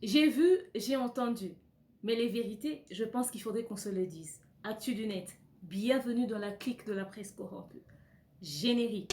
J'ai vu, j'ai entendu. Mais les vérités, je pense qu'il faudrait qu'on se le dise. Actu du net, bienvenue dans la clique de la presse corrompue. Générique.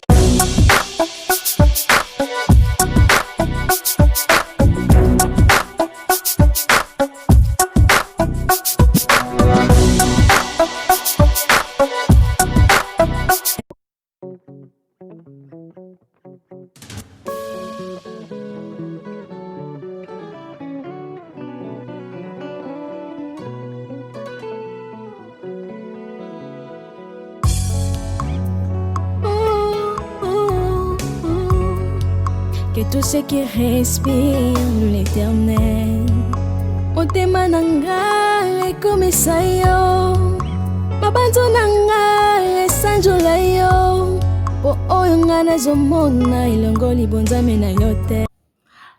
Que tout ce qui respire l'éternel motema nanga ekomisa yo mabanzo nanga esanjola yo po oyo nga nazomona elongo libonzame na yo te.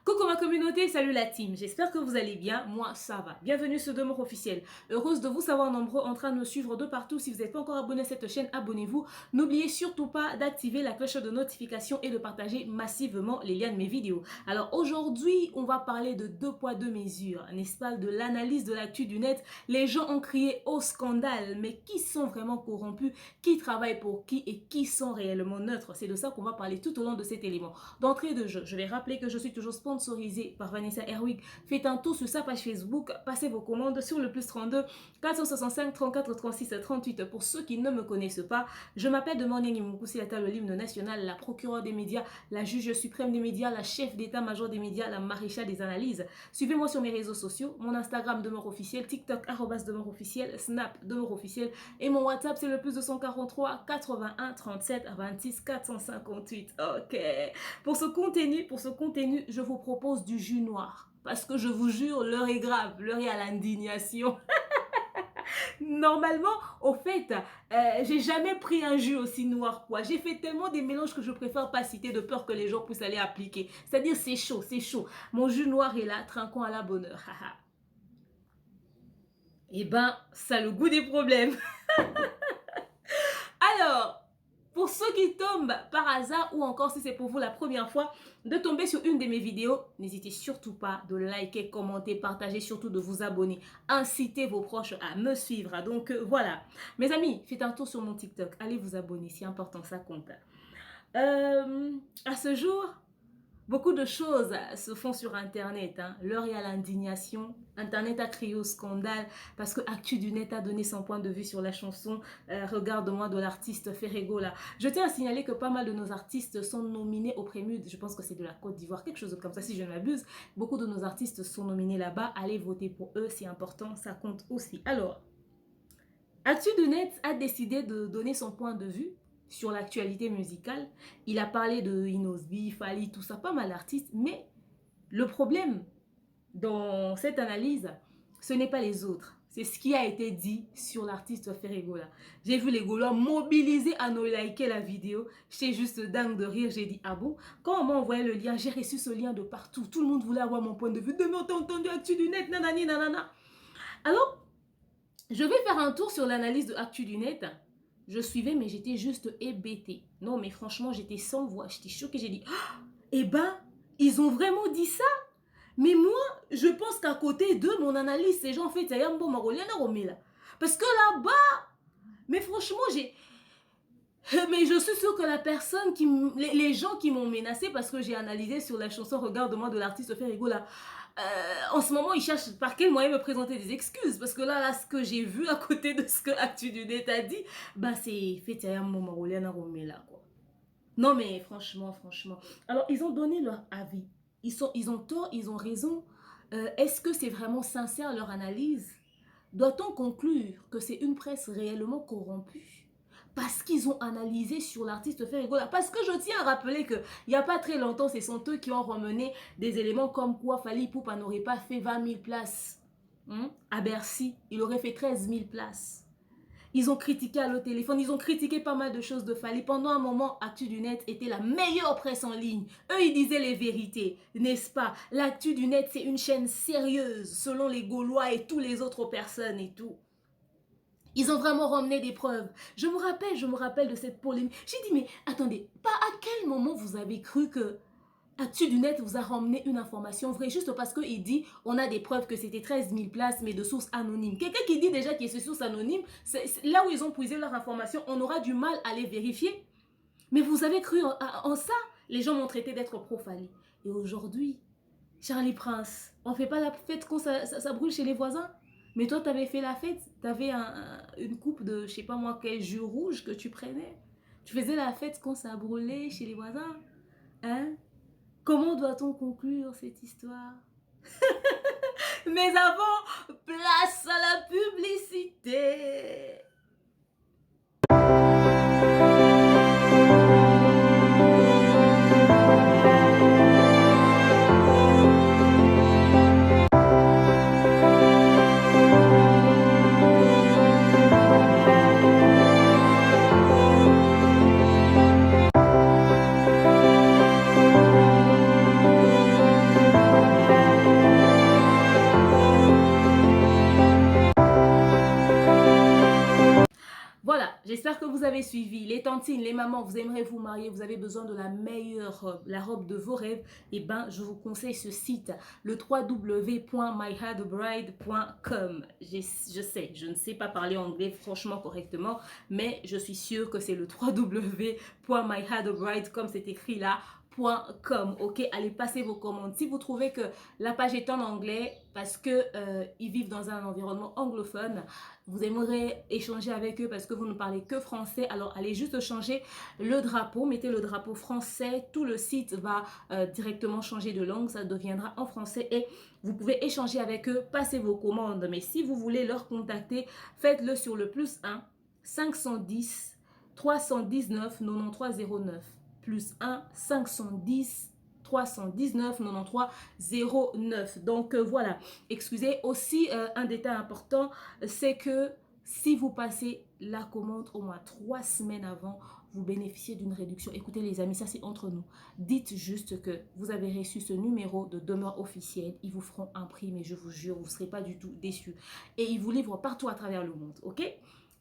Coucou ma communauté, salut la team, j'espère que vous allez bien, moi ça va. Bienvenue sur Demeure officiel, heureuse de vous savoir nombreux en train de me suivre de partout. Si vous n'êtes pas encore abonné à cette chaîne, abonnez-vous. N'oubliez surtout pas d'activer la cloche de notification et de partager massivement les liens de mes vidéos. Alors aujourd'hui, on va parler de deux poids deux mesures, n'est-ce pas, de l'analyse de l'actu du net. Les gens ont crié au scandale, mais qui sont vraiment corrompus, qui travaillent pour qui et qui sont réellement neutres? C'est de ça qu'on va parler tout au long de cet élément. D'entrée de jeu, je vais rappeler que je suis toujours sponsorisée par Vanessa Herwig. Faites un tour sur sa page Facebook, passez vos commandes sur le +32 465 34 36 38. Pour ceux qui ne me connaissent pas, je m'appelle Demanding Moukoussiata, l'hymne national, la procureure des médias, la juge suprême des médias, la chef d'état-major des médias, la maréchale des analyses. Suivez-moi sur mes réseaux sociaux, mon Instagram Demeure officiel, TikTok @Demeure officiel, Snap Demeure officiel et mon WhatsApp c'est le +243 81 37 26 458. Ok. Pour ce contenu, je vous propose du jus noir. Parce que je vous jure, l'heure est grave, l'heure est à l'indignation. Normalement, au fait, j'ai jamais pris un jus aussi noir, quoi. J'ai fait tellement des mélanges que je préfère pas citer de peur que les gens puissent aller appliquer. C'est-à-dire, c'est chaud, c'est chaud. Mon jus noir est là, trinquant à la bonne heure. Eh ben, ça a le goût des problèmes. Alors, pour ceux qui tombent par hasard ou encore si c'est pour vous la première fois de tomber sur une de mes vidéos, n'hésitez surtout pas de liker, commenter, partager, surtout de vous abonner. Incitez vos proches à me suivre. Donc voilà. Mes amis, faites un tour sur mon TikTok. Allez vous abonner, c'est important, ça compte. À ce jour, beaucoup de choses se font sur Internet. L'heure est à l'indignation. Internet a crié au scandale parce que Actu du Net a donné son point de vue sur la chanson Regarde-moi de l'artiste Ferrego là. Je tiens à signaler que pas mal de nos artistes sont nominés au Prémude. Je pense que c'est de la Côte d'Ivoire, quelque chose comme ça si je ne m'abuse. Beaucoup de nos artistes sont nominés là-bas. Allez voter pour eux, c'est important, ça compte aussi. Alors, Actu du Net a décidé de donner son point de vue sur l'actualité musicale. Il a parlé de Inosbi, Fali, tout ça, pas mal d'artistes, mais le problème dans cette analyse, ce n'est pas les autres. C'est ce qui a été dit sur l'artiste Ferregola. J'ai vu les Gaulois mobilisés à nous liker la vidéo. J'étais juste dingue de rire. J'ai dit, ah bon? Quand on m'a envoyé le lien, j'ai reçu ce lien de partout. Tout le monde voulait avoir mon point de vue. Demain, t'as entendu Actu du Net, nanani, nanana. Alors, je vais faire un tour sur l'analyse de Actu du Net. Je suivais, mais j'étais juste hébétée. Non, mais franchement, j'étais sans voix. J'étais choquée. J'ai dit, ah, eh ben, ils ont vraiment dit ça? Mais moi, je pense qu'à côté d'eux, mon analyse, ces gens, en fait, c'est un bon marolien là. Parce que là-bas, mais franchement, j'ai. Mais je suis sûre que la personne qui. Les gens qui m'ont menacé parce que j'ai analysé sur la chanson Regarde-moi de l'artiste Ferrigo là. En ce moment, ils cherchent par quel moyen me présenter des excuses. Parce que là, ce que j'ai vu à côté de ce que Actu du Net a dit, bah, c'est fait un bon marolien là, quoi. Non, mais franchement. Alors, ils ont donné leur avis. Ils ont tort, ils ont raison. Est-ce que c'est vraiment sincère leur analyse? Doit-on conclure que c'est une presse réellement corrompue? Parce qu'ils ont analysé sur l'artiste Ferrigola. Parce que je tiens à rappeler qu'il n'y a pas très longtemps, ce sont eux qui ont ramené des éléments comme quoi Fally Ipupa n'aurait pas fait 20 000 places à Bercy. Il aurait fait 13 000 places. Ils ont critiqué à le téléphone, ils ont critiqué pas mal de choses de Fally. Pendant un moment, Actu du Net était la meilleure presse en ligne. Eux, ils disaient les vérités, n'est-ce pas? L'Actu du Net, c'est une chaîne sérieuse, selon les Gaulois et toutes les autres personnes et tout. Ils ont vraiment ramené des preuves. Je me rappelle de cette polémique. J'ai dit, mais attendez, pas à quel moment vous avez cru que Actu du Net vous a ramené une information vraie juste parce qu'il dit on a des preuves que c'était 13 000 places mais de sources anonymes. Quelqu'un qui dit déjà que c'est source anonyme, c'est là où ils ont puisé leur information, on aura du mal à les vérifier. Mais vous avez cru en ça. Les gens m'ont traité d'être pro-Fally. Et aujourd'hui, Charlie Prince, on ne fait pas la fête quand ça brûle chez les voisins. Mais toi, tu avais fait la fête, tu avais une coupe de, je ne sais pas moi, quel jus rouge que tu prenais. Tu faisais la fête quand ça brûlait chez les voisins. Hein? Comment doit-on conclure cette histoire? Mais avant, place à la publicité. Voilà, j'espère que vous avez suivi. Les tantines, les mamans, vous aimeriez vous marier, vous avez besoin de la meilleure robe, la robe de vos rêves. Eh bien, je vous conseille ce site, le www.myhadbride.com. Je sais, je ne sais pas parler anglais franchement correctement, mais je suis sûre que c'est le www.myhadbride, comme c'est écrit là, .com. Ok, allez passer vos commandes. Si vous trouvez que la page est en anglais parce que ils vivent dans un environnement anglophone, vous aimeriez échanger avec eux parce que vous ne parlez que français, alors allez juste changer le drapeau, mettez le drapeau français, tout le site va directement changer de langue, ça deviendra en français et vous pouvez échanger avec eux, passer vos commandes. Mais si vous voulez leur contacter, faites-le sur le +1 510 319 93 09. +1 510 319 93 09. Donc voilà, excusez. Aussi un détail important, c'est que si vous passez la commande au moins 3 semaines avant, vous bénéficiez d'une réduction. Écoutez les amis, ça c'est entre nous. Dites juste que vous avez reçu ce numéro de demeure officielle. Ils vous feront un prix, mais je vous jure, vous ne serez pas du tout déçus. Et ils vous livrent partout à travers le monde, ok?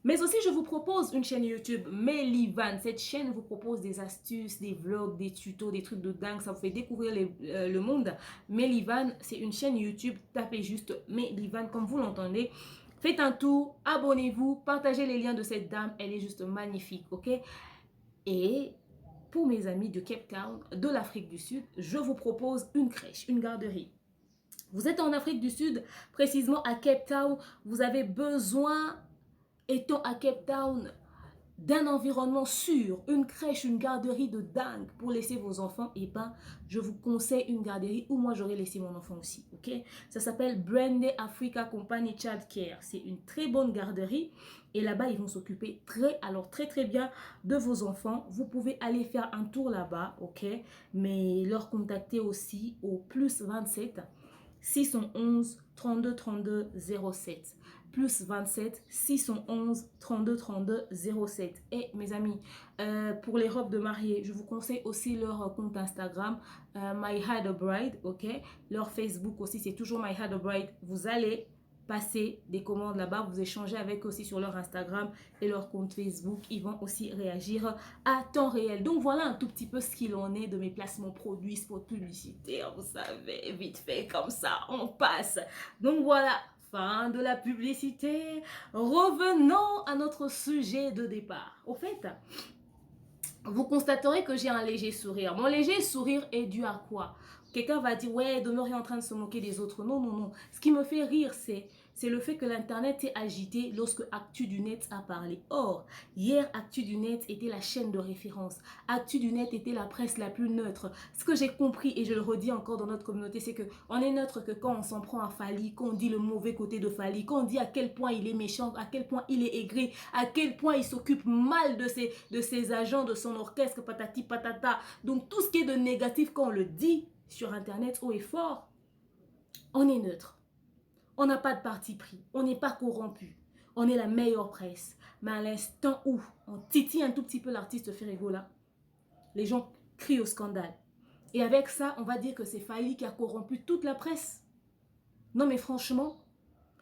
Mais aussi, je vous propose une chaîne YouTube, Melivan. Cette chaîne vous propose des astuces, des vlogs, des tutos, des trucs de dingue. Ça vous fait découvrir le monde. Melivan, c'est une chaîne YouTube. Tapez juste Melivan comme vous l'entendez. Faites un tour, abonnez-vous, partagez les liens de cette dame. Elle est juste magnifique, ok? Et pour mes amis de Cape Town, de l'Afrique du Sud, je vous propose une crèche, une garderie. Vous êtes en Afrique du Sud, précisément à Cape Town. Vous avez besoin... Étant à Cape Town, d'un environnement sûr, une crèche, une garderie de dingue pour laisser vos enfants, et ben, je vous conseille une garderie où moi j'aurais laissé mon enfant aussi, ok? Ça s'appelle Brandy Africa Company Child Care. C'est une très bonne garderie et là-bas, ils vont s'occuper très bien de vos enfants. Vous pouvez aller faire un tour là-bas, ok? Mais leur contacter aussi au +27 611 32 32 07. +27 611 32 32 07. Et mes amis, pour les robes de mariée, je vous conseille aussi leur compte Instagram, myhadbride, ok? Leur Facebook aussi, c'est toujours myhadbride. Vous allez passer des commandes là-bas, vous échangez avec eux aussi sur leur Instagram et leur compte Facebook. Ils vont aussi réagir à temps réel. Donc voilà un tout petit peu ce qu'il en est de mes placements produits, spot publicitaires, vous savez, vite fait comme ça, on passe. Donc voilà, fin de la publicité. Revenons à notre sujet de départ. Au fait, vous constaterez que j'ai un léger sourire. Mon léger sourire est dû à quoi? Quelqu'un va dire, ouais, Demeure est en train de se moquer des autres. Non, non, non. Ce qui me fait rire, c'est le fait que l'Internet est agité lorsque Actu du Net a parlé. Or, hier, Actu du Net était la chaîne de référence. Actu du Net était la presse la plus neutre. Ce que j'ai compris, et je le redis encore dans notre communauté, c'est qu'on est neutre que quand on s'en prend à Fally, quand on dit le mauvais côté de Fally, quand on dit à quel point il est méchant, à quel point il est aigri, à quel point il s'occupe mal de ses agents, de son orchestre, patati patata. Donc tout ce qui est de négatif, quand on le dit sur Internet haut et fort, on est neutre. On n'a pas de parti pris. On n'est pas corrompu. On est la meilleure presse. Mais à l'instant où on titille un tout petit peu l'artiste Ferrego là, les gens crient au scandale. Et avec ça, on va dire que c'est Fally qui a corrompu toute la presse. Non mais franchement,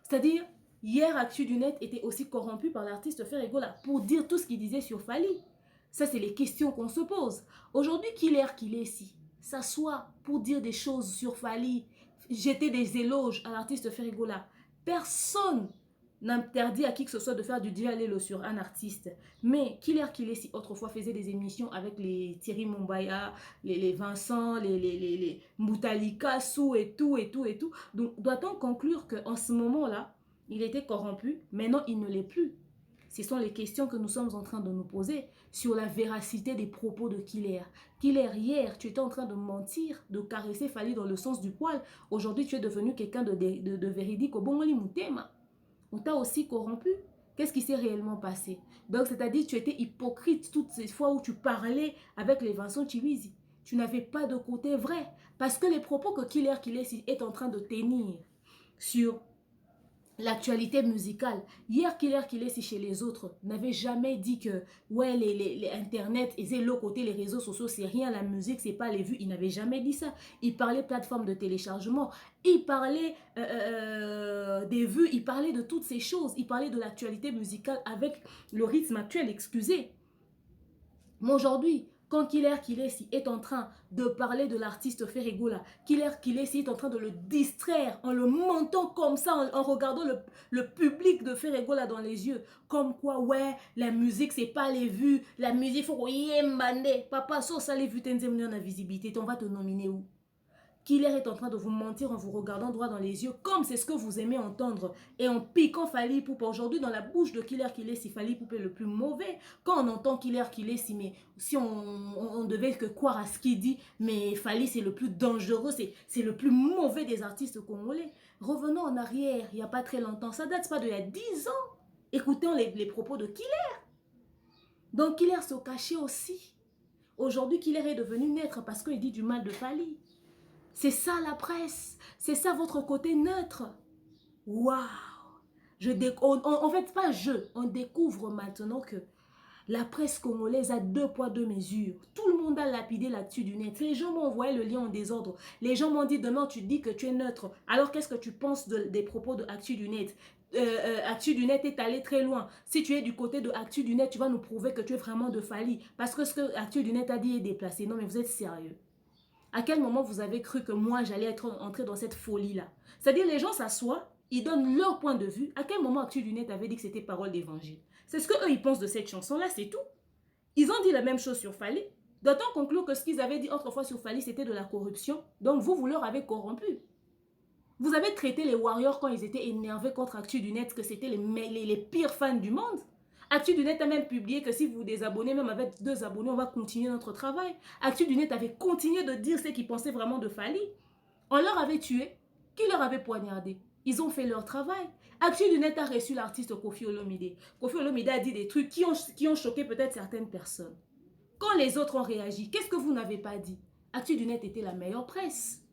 c'est-à-dire, hier Actu du Net était aussi corrompu par l'artiste Ferrego là pour dire tout ce qu'il disait sur Fally. Ça, c'est les questions qu'on se pose. Aujourd'hui, qu'il est ici? s'assoit pour dire des choses sur Fally, jeter des éloges à l'artiste Ferregola, personne n'interdit à qui que ce soit de faire du dialélo sur un artiste. Mais Killer Kilesi autrefois faisait des émissions avec les Thierry Mombaya, les Vincent, les Moutalika, Sou et tout, et tout, et tout. Donc doit-on conclure qu'en ce moment-là, il était corrompu, maintenant il ne l'est plus? Ce sont les questions que nous sommes en train de nous poser sur la véracité des propos de Killer. Killer, hier, tu étais en train de mentir, de caresser Fally dans le sens du poil. Aujourd'hui, tu es devenu quelqu'un de véridique. Au bon moment, on t'a aussi corrompu. Qu'est-ce qui s'est réellement passé? Donc, c'est-à-dire que tu étais hypocrite toutes ces fois où tu parlais avec les Vincent Chibizi. Tu n'avais pas de côté vrai. Parce que les propos que Killer est en train de tenir sur l'actualité musicale. Hier, Killer chez les autres n'avait jamais dit que ouais, les internet et c'est l'autre côté, les réseaux sociaux, c'est rien, la musique, c'est pas les vues. Il n'avait jamais dit ça. Il parlait plateforme de téléchargement, il parlait des vues, il parlait de toutes ces choses. Il parlait de l'actualité musicale avec le rythme actuel, excusez. Mais aujourd'hui, quand Killer Kilesi est en train de parler de l'artiste Ferregola, Killer Kilesi est en train de le distraire en le montant comme ça, en regardant le public de Ferregola dans les yeux. Comme quoi, ouais, la musique, c'est pas les vues. La musique, il faut qu'on y ait papa, sauf ça, les vues, t'es en visibilité. On va te nominer où? Killer est en train de vous mentir en vous regardant droit dans les yeux, comme c'est ce que vous aimez entendre, et en piquant Fally Ipupa. Aujourd'hui, dans la bouche de Killer Kilesi, Fally Ipupa est le plus mauvais. Quand on entend Killer Kilesi, mais si on devait que croire à ce qu'il dit, mais Fally c'est le plus dangereux, c'est le plus mauvais des artistes congolais. Revenons en arrière, il n'y a pas très longtemps, ça date pas d'il y a 10 ans. Écoutons les propos de Killer. Donc Killer se cachait aussi. Aujourd'hui, Killer est devenu neutre parce qu'il dit du mal de Fally. C'est ça la presse. C'est ça votre côté neutre. Waouh. En fait, pas on découvre maintenant que la presse congolaise a 2 poids 2 mesures. Tout le monde a lapidé là-dessus du net. Les gens m'ont envoyé le lien en désordre. Les gens m'ont dit, demain tu dis que tu es neutre. Alors qu'est-ce que tu penses des propos de Actu du net? Actu du net est allé très loin. Si tu es du côté de Actu du net, tu vas nous prouver que tu es vraiment de Fally. Parce que ce que Actu du net a dit est déplacé. Non mais vous êtes sérieux? À quel moment vous avez cru que moi, j'allais entrer dans cette folie-là? C'est-à-dire, les gens s'assoient, ils donnent leur point de vue. À quel moment Actu du net avait dit que c'était parole d'évangile? C'est ce qu'eux, ils pensent de cette chanson-là, c'est tout. Ils ont dit la même chose sur Fally. D'autant conclure que ce qu'ils avaient dit autrefois sur Fally, c'était de la corruption. Donc, vous leur avez corrompu. Vous avez traité les Warriors quand ils étaient énervés contre Actu du net, que c'était les pires fans du monde. Actu du net a même publié que si vous vous désabonnez, même avec 2 abonnés, on va continuer notre travail. Actu du net avait continué de dire ce qu'ils pensaient vraiment de Fally. On leur avait tué. Qui leur avait poignardé? Ils ont fait leur travail. Actu du net a reçu l'artiste Koffi Olomide. Koffi Olomide a dit des trucs qui ont choqué peut-être certaines personnes. Quand les autres ont réagi, qu'est-ce que vous n'avez pas dit? Actu du net était la meilleure presse.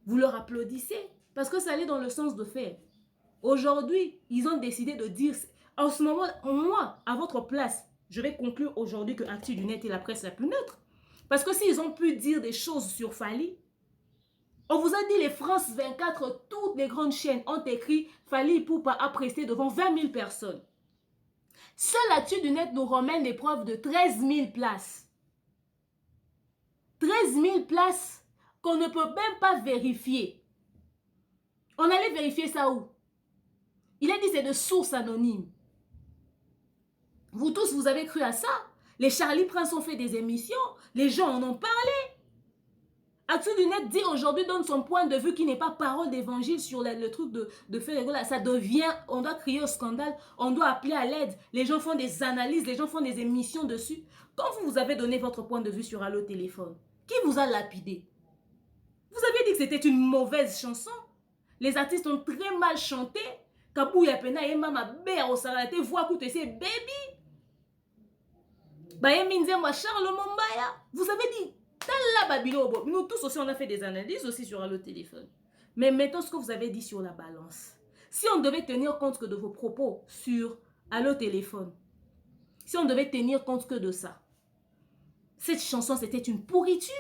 Vous leur applaudissez parce que ça allait dans le sens de faire. Aujourd'hui, ils ont décidé de dire... En ce moment, moi, à votre place, je vais conclure aujourd'hui que Actu du net est la presse la plus neutre. Parce que s'ils ont pu dire des choses sur Fally, on vous a dit les France 24, toutes les grandes chaînes ont écrit Fally Ipupa a presté devant 20 000 personnes. Seul Actu du net nous ramène des preuves de 13 000 places. 13 000 places qu'on ne peut même pas vérifier. On allait vérifier ça où? Il a dit c'est de sources anonymes. Vous tous, vous avez cru à ça? Les Charlie Prince ont fait des émissions. Les gens en ont parlé. Actu du net dit aujourd'hui, donne son point de vue qui n'est pas parole d'évangile sur le truc de Ferregola. Ça devient, on doit crier au scandale, on doit appeler à l'aide. Les gens font des analyses, les gens font des émissions dessus. Quand vous avez donné votre point de vue sur Allo Téléphone, qui vous a lapidé? Vous aviez dit que c'était une mauvaise chanson. Les artistes ont très mal chanté. Kabouya Pena et Mama Béa au Sarate, voix coûte c'est baby. Charles Mombaya, vous avez dit, nous tous aussi on a fait des analyses aussi sur Allo Téléphone. Mais mettons ce que vous avez dit sur la balance. Si on devait tenir compte que de vos propos sur Allo Téléphone, si on devait tenir compte que de ça, cette chanson c'était une pourriture.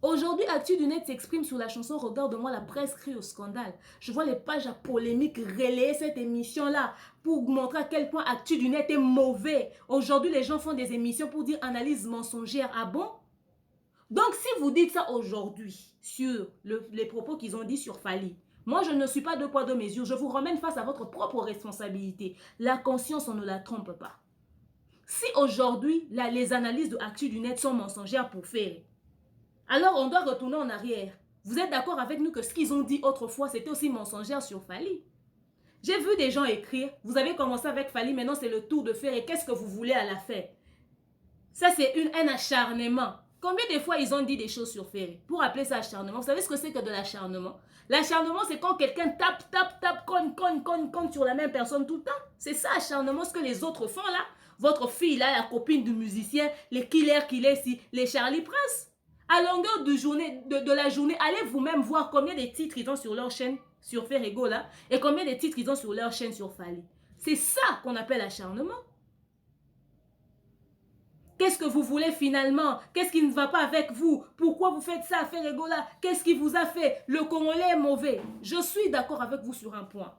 Aujourd'hui, Actu du net s'exprime sur la chanson Regarde-moi, la presse crie au scandale. Je vois les pages à polémique relayer cette émission-là pour montrer à quel point Actu du net est mauvais. Aujourd'hui, les gens font des émissions pour dire analyse mensongère. Ah bon? Donc, si vous dites ça aujourd'hui sur les propos qu'ils ont dit sur Fally, moi, je ne suis pas deux poids, deux mesures. Je vous ramène face à votre propre responsabilité. La conscience, on ne la trompe pas. Si aujourd'hui, les analyses de Actu du Net sont mensongères pour faire, alors on doit retourner en arrière. Vous êtes d'accord avec nous que ce qu'ils ont dit autrefois, c'était aussi mensongère sur Fally? J'ai vu des gens écrire, vous avez commencé avec Fally, maintenant c'est le tour de faire et qu'est-ce que vous voulez à la fin? Ça, c'est un acharnement. Combien de fois ils ont dit des choses sur Ferry pour appeler ça acharnement? Vous savez ce que c'est que de l'acharnement? L'acharnement, c'est quand quelqu'un tape, cogne sur la même personne tout le temps. C'est ça, acharnement, ce que les autres font là. Votre fille là, la copine du musicien, les killers qu'il est ici, les Charlie Prince. À longueur de la journée, allez vous-même voir combien de titres ils ont sur leur chaîne, sur Ferrego là, et combien de titres ils ont sur leur chaîne sur Fally. C'est ça qu'on appelle acharnement. Qu'est-ce que vous voulez finalement? Qu'est-ce qui ne va pas avec vous? Pourquoi vous faites ça, Ferrego là? Qu'est-ce qui vous a fait? Le Congolais est mauvais. Je suis d'accord avec vous sur un point.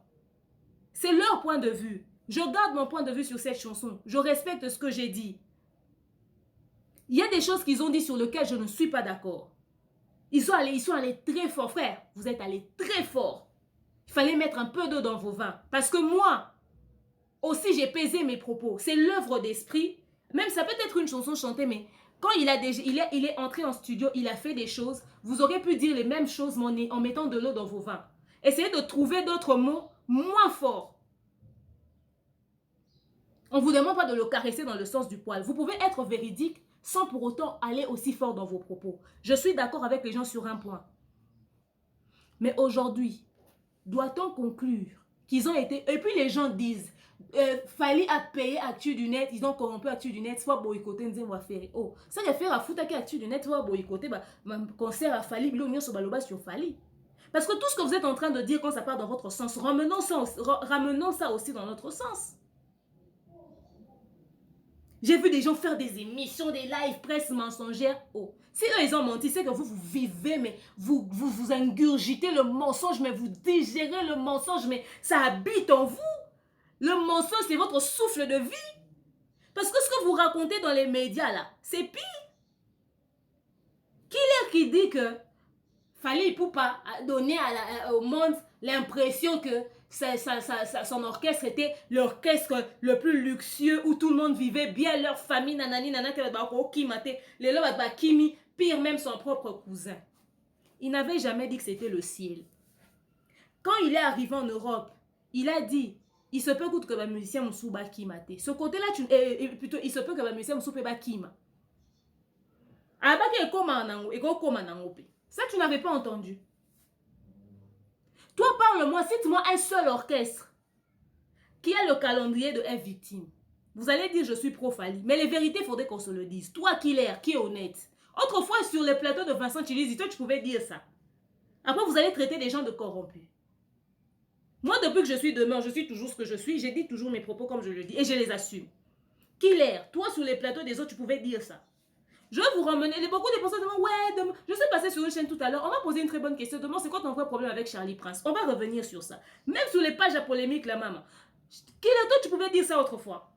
C'est leur point de vue. Je garde mon point de vue sur cette chanson. Je respecte ce que j'ai dit. Il y a des choses qu'ils ont dit sur lesquelles je ne suis pas d'accord. Ils sont allés très fort, frère. Vous êtes allés très fort. Il fallait mettre un peu d'eau dans vos vins. Parce que moi, aussi, j'ai pesé mes propos. C'est l'œuvre d'esprit. Même ça peut être une chanson chantée, mais quand il est entré en studio, il a fait des choses. Vous aurez pu dire les mêmes choses en mettant de l'eau dans vos vins. Essayez de trouver d'autres mots moins forts. On ne vous demande pas de le caresser dans le sens du poil. Vous pouvez être véridique sans pour autant aller aussi fort dans vos propos. Je suis d'accord avec les gens sur un point. Mais aujourd'hui, doit-on conclure qu'ils ont été... Et puis les gens disent, Fally a payé Actu du Net, ils ont corrompu Actu du Net, soit boycotté, nous va faire. Oh, ça va faire à foutre à Actu du Net, soit boycotté, concert à Fally, l'union sur Baloba sur Fally. Parce que tout ce que vous êtes en train de dire quand ça part dans votre sens, ramenons ça aussi dans notre sens. J'ai vu des gens faire des émissions, des lives presse mensongères. Oh, si eux ils ont menti, c'est que vous vivez, mais vous ingurgitez le mensonge, mais vous digérez le mensonge, mais ça habite en vous. Le mensonge, c'est votre souffle de vie. Parce que ce que vous racontez dans les médias là, c'est pire. Qui est qui dit que Fally Ipupa a donné au monde l'impression que son orchestre était l'orchestre le plus luxueux où tout le monde vivait bien, leur famille, nanani, nanana, les lois Kimi, pire même son propre cousin. Il n'avait jamais dit que c'était le ciel. Quand il est arrivé en Europe, il a dit, il se peut que le musicien Moussouba Kimate. Ce côté-là, plutôt, il se peut que le musicien Moussouba Kima. Ça, tu n'avais pas entendu. Toi, parle-moi, cite-moi un seul orchestre qui a le calendrier de F Victime. Vous allez dire, je suis pro-Fally. Mais les vérités, il faudrait qu'on se le dise. Toi qui l'es, qui est honnête. Autrefois, sur les plateaux de Vincent Chilizi, toi, tu pouvais dire ça. Après, vous allez traiter des gens de corrompus. Moi, depuis que je suis demeure, je suis toujours ce que je suis. J'ai dit toujours mes propos comme je le dis. Et je les assume. Qui l'est? Toi, sur les plateaux des autres, tu pouvais dire ça. Je vais vous ramener. Beaucoup de personnes demandent, ouais, je suis passée sur une chaîne tout à l'heure. On m'a posé une très bonne question. Demande, c'est quoi ton vrai problème avec Charlie Prince? On va revenir sur ça. Même sur les pages à polémique, la maman. Qui est toi, tu pouvais dire ça autrefois?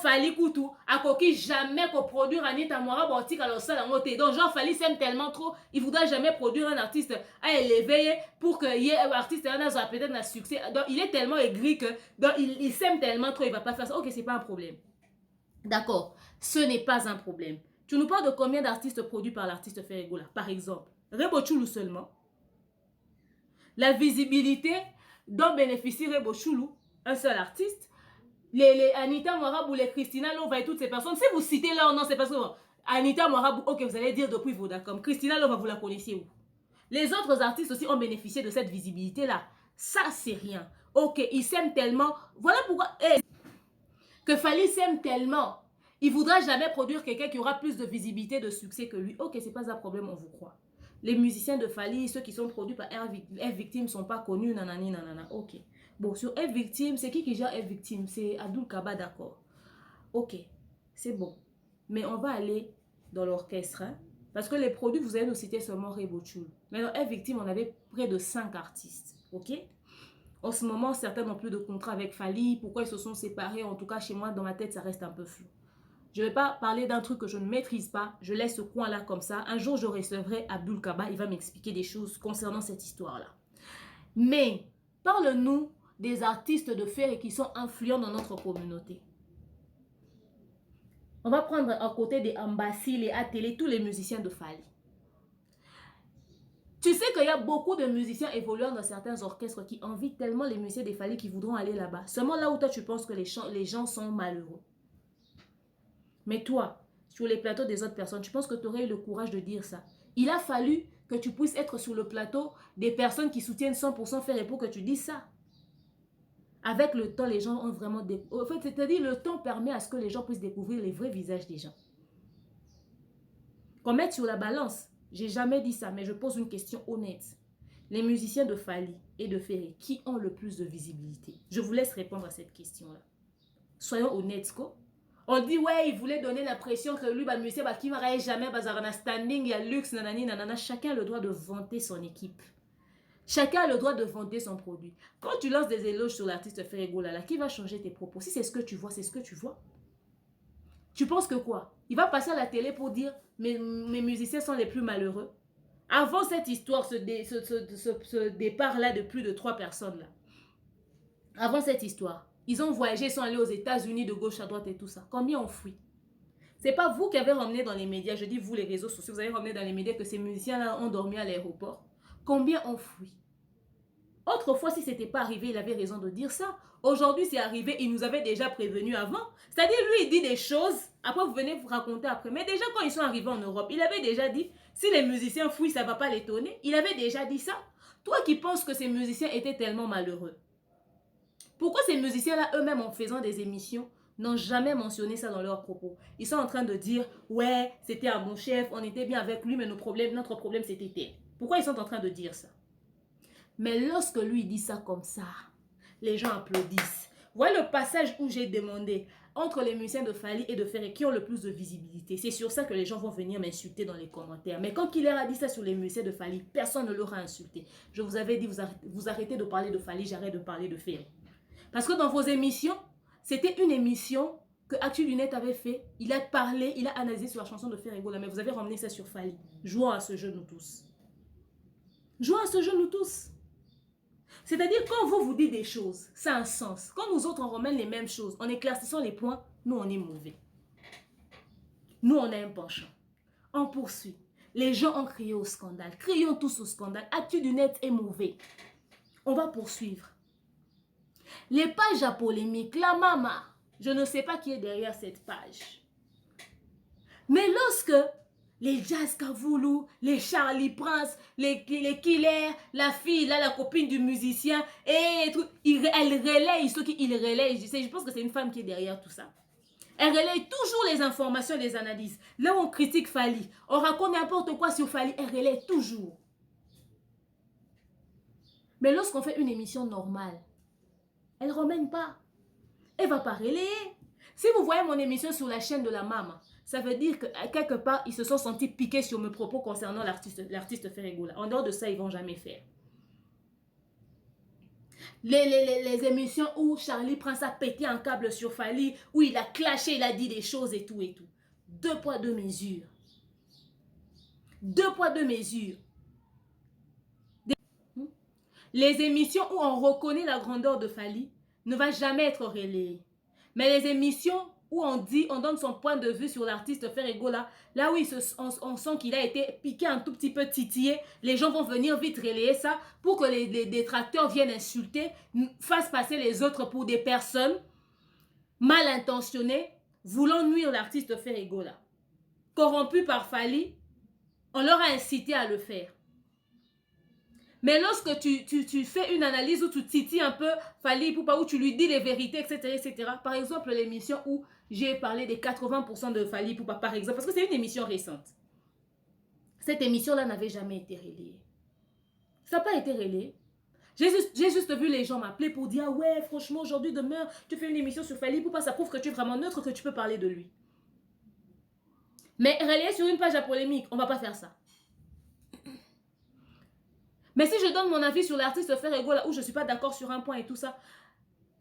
Fally Koutou, à coquille jamais qu'on produire Anita Moira Bortique à l'osal en côté. Donc, genre, Fally s'aime tellement trop, il voudra jamais produire un artiste à élever pour qu'il y ait un artiste qui a peut-être un succès. Donc, il est tellement aigri que donc, il s'aime tellement trop, il va pas faire ça. Ok, c'est pas un problème. D'accord, ce n'est pas un problème. Tu nous parles de combien d'artistes produits par l'artiste Ferrego là, par exemple? Rebo Choulou seulement. La visibilité dont bénéficie Rebo Choulou, un seul artiste. Les Anita Moirabou, les Christina Lova et toutes ces personnes, si vous citez leur nom, c'est parce que Anita Moirabou, ok, vous allez dire depuis Vodacom. Christina Lova, vous la connaissez où? Les autres artistes aussi ont bénéficié de cette visibilité-là. Ça, c'est rien. Ok, ils s'aiment tellement. Voilà pourquoi... que Fally s'aime tellement. Il ne voudra jamais produire quelqu'un qui aura plus de visibilité, de succès que lui. Ok, c'est pas un problème, on vous croit. Les musiciens de Fally, ceux qui sont produits par F Victime, ne sont pas connus, nanani, nanana. Ok. Bon, sur F Victime, c'est qui gère F Victime? C'est Abdul Kaba, d'accord. Ok, c'est bon. Mais on va aller dans l'orchestre. Hein? Parce que les produits, vous allez nous citer seulement Rebo Choulou. Mais dans F Victime, on avait près de 5 artistes. Ok? En ce moment, certains n'ont plus de contrat avec Fally. Pourquoi ils se sont séparés? En tout cas, chez moi, dans ma tête, ça reste un peu flou. Je ne vais pas parler d'un truc que je ne maîtrise pas. Je laisse ce coin-là comme ça. Un jour, je recevrai Abdul Kaba. Il va m'expliquer des choses concernant cette histoire-là. Mais, parle-nous des artistes de fer et qui sont influents dans notre communauté. On va prendre à côté des Ambassi, les Atélé, tous les musiciens de Fali. Tu sais qu'il y a beaucoup de musiciens évoluant dans certains orchestres qui envient tellement les musiciens des Fali qui voudront aller là-bas. Seulement là où toi tu penses que les gens sont malheureux. Mais toi, sur les plateaux des autres personnes, tu penses que tu aurais eu le courage de dire ça. Il a fallu que tu puisses être sur le plateau des personnes qui soutiennent 100% Fer pour que tu dises ça. Avec le temps, les gens ont vraiment... En fait, c'est-à-dire le temps permet à ce que les gens puissent découvrir les vrais visages des gens. Qu'on mette sur la balance. J'ai jamais dit ça, mais je pose une question honnête. Les musiciens de Fali et de Ferré, qui ont le plus de visibilité? Je vous laisse répondre à cette question-là. Soyons honnêtes, quoi. On dit, ouais, il voulait donner l'impression que lui, le musicien, qui ne va jamais, un standing, il y a luxe, nanani, nanana. Chacun a le droit de vanter son équipe. Chacun a le droit de vanter son produit. Quand tu lances des éloges sur l'artiste Ferrego, là, qui va changer tes propos? Si c'est ce que tu vois, c'est ce que tu vois. Tu penses que quoi? Il va passer à la télé pour dire mes musiciens sont les plus malheureux. Avant cette histoire, ce départ-là de plus de 3 personnes, là. Avant cette histoire, ils ont voyagé, ils sont allés aux États-Unis de gauche à droite et tout ça. Combien ont fui? C'est pas vous qui avez ramené dans les médias, je dis vous les réseaux sociaux, vous avez ramené dans les médias que ces musiciens-là ont dormi à l'aéroport. Combien ont fui? Autrefois, si ce n'était pas arrivé, il avait raison de dire ça. Aujourd'hui, c'est arrivé, il nous avait déjà prévenu avant. C'est-à-dire, lui, il dit des choses, après, vous venez vous raconter après. Mais déjà, quand ils sont arrivés en Europe, il avait déjà dit, si les musiciens fouillent, ça ne va pas l'étonner. Il avait déjà dit ça. Toi qui penses que ces musiciens étaient tellement malheureux, pourquoi ces musiciens-là, eux-mêmes, en faisant des émissions, n'ont jamais mentionné ça dans leurs propos? Ils sont en train de dire, ouais, c'était un bon chef, on était bien avec lui, mais notre problème, c'était tel. Pourquoi ils sont en train de dire ça? Mais lorsque lui dit ça comme ça, les gens applaudissent. Voilà le passage où j'ai demandé entre les musiciens de Fali et de Ferré qui ont le plus de visibilité. C'est sur ça que les gens vont venir m'insulter dans les commentaires. Mais quand il leur a dit ça sur les musiciens de Fali, personne ne l'aura insulté. Je vous avais dit, vous arrêtez de parler de Fali, j'arrête de parler de Ferré. Parce que dans vos émissions, c'était une émission que Actu Lunette avait fait. Il a parlé, il a analysé sur la chanson de Ferré, mais vous avez ramené ça sur Fali. Jouons à ce jeu nous tous. Jouons à ce jeu nous tous. C'est-à-dire, quand vous dites des choses, ça a un sens. Quand nous autres, on ramène les mêmes choses, en éclaircissant les points, nous, on est mauvais. Nous, on a un penchant. On poursuit. Les gens ont crié au scandale. Crions tous au scandale. Actu du net est mauvais. On va poursuivre. Les pages à polémique, la mama, je ne sais pas qui est derrière cette page. Mais lorsque les Jazz Kavoulou, les Charlie Prince, les Killers, la fille, là, la copine du musicien, et tout, elle relaye ce qu'il relaye. Je pense que c'est une femme qui est derrière tout ça. Elle relaye toujours les informations et les analyses. Là où on critique Fali, on raconte n'importe quoi sur Fali, elle relaye toujours. Mais lorsqu'on fait une émission normale, elle ne ramène pas. Elle ne va pas relayer. Si vous voyez mon émission sur la chaîne de la maman, ça veut dire que quelque part, ils se sont sentis piqués sur mes propos concernant l'artiste Ferregola. En dehors de ça, ils ne vont jamais faire. Les émissions où Charlie Prince a pété un câble sur Fali, où il a clashé, il a dit des choses et tout et tout. 2 poids, 2 mesures. 2 poids, 2 mesures. Les émissions où on reconnaît la grandeur de Fali ne va jamais être relayée. Mais les émissions où on donne son point de vue sur l'artiste Ferregola, là où on sent qu'il a été piqué un tout petit peu titillé, les gens vont venir vite relayer ça pour que les détracteurs viennent insulter, fassent passer les autres pour des personnes mal intentionnées, voulant nuire l'artiste Ferregola. Corrompus par Fali, on leur a incité à le faire. Mais lorsque tu fais une analyse où tu titilles un peu Fali Ipupa, où tu lui dis les vérités, etc. Par exemple, l'émission où j'ai parlé des 80% de Fali Ipupa, par exemple, parce que c'est une émission récente. Cette émission-là n'avait jamais été relayée. Ça n'a pas été relayé. J'ai juste vu les gens m'appeler pour dire, ah ouais, franchement, aujourd'hui, demain, tu fais une émission sur Fali Ipupa, ça prouve que tu es vraiment neutre, que tu peux parler de lui. Mais relayer sur une page à polémique, on ne va pas faire ça. Mais si je donne mon avis sur l'artiste Ferregola, où je ne suis pas d'accord sur un point et tout ça,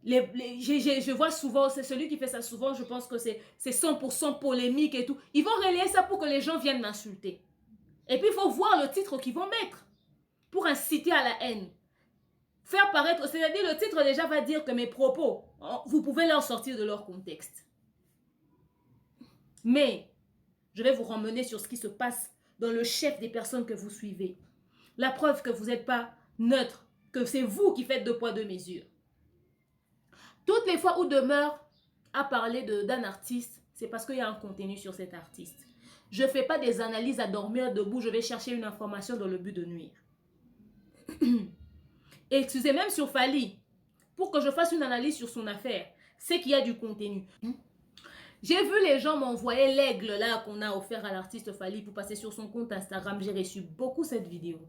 Je vois souvent, c'est celui qui fait ça souvent, je pense que c'est 100% polémique et tout. Ils vont relayer ça pour que les gens viennent m'insulter. Et puis, il faut voir le titre qu'ils vont mettre pour inciter à la haine. Faire paraître, c'est-à-dire le titre déjà va dire que mes propos, vous pouvez leur sortir de leur contexte. Mais, je vais vous ramener sur ce qui se passe dans le chef des personnes que vous suivez. La preuve que vous n'êtes pas neutre, que c'est vous qui faites 2 poids 2 mesures. Toutes les fois où Demeure a parlé d'un artiste, c'est parce qu'il y a un contenu sur cet artiste. Je ne fais pas des analyses à dormir debout, je vais chercher une information dans le but de nuire. Et excusez, même sur Fally, pour que je fasse une analyse sur son affaire, c'est qu'il y a du contenu. J'ai vu les gens m'envoyer l'aigle là qu'on a offert à l'artiste Fally pour passer sur son compte Instagram. J'ai reçu beaucoup cette vidéo.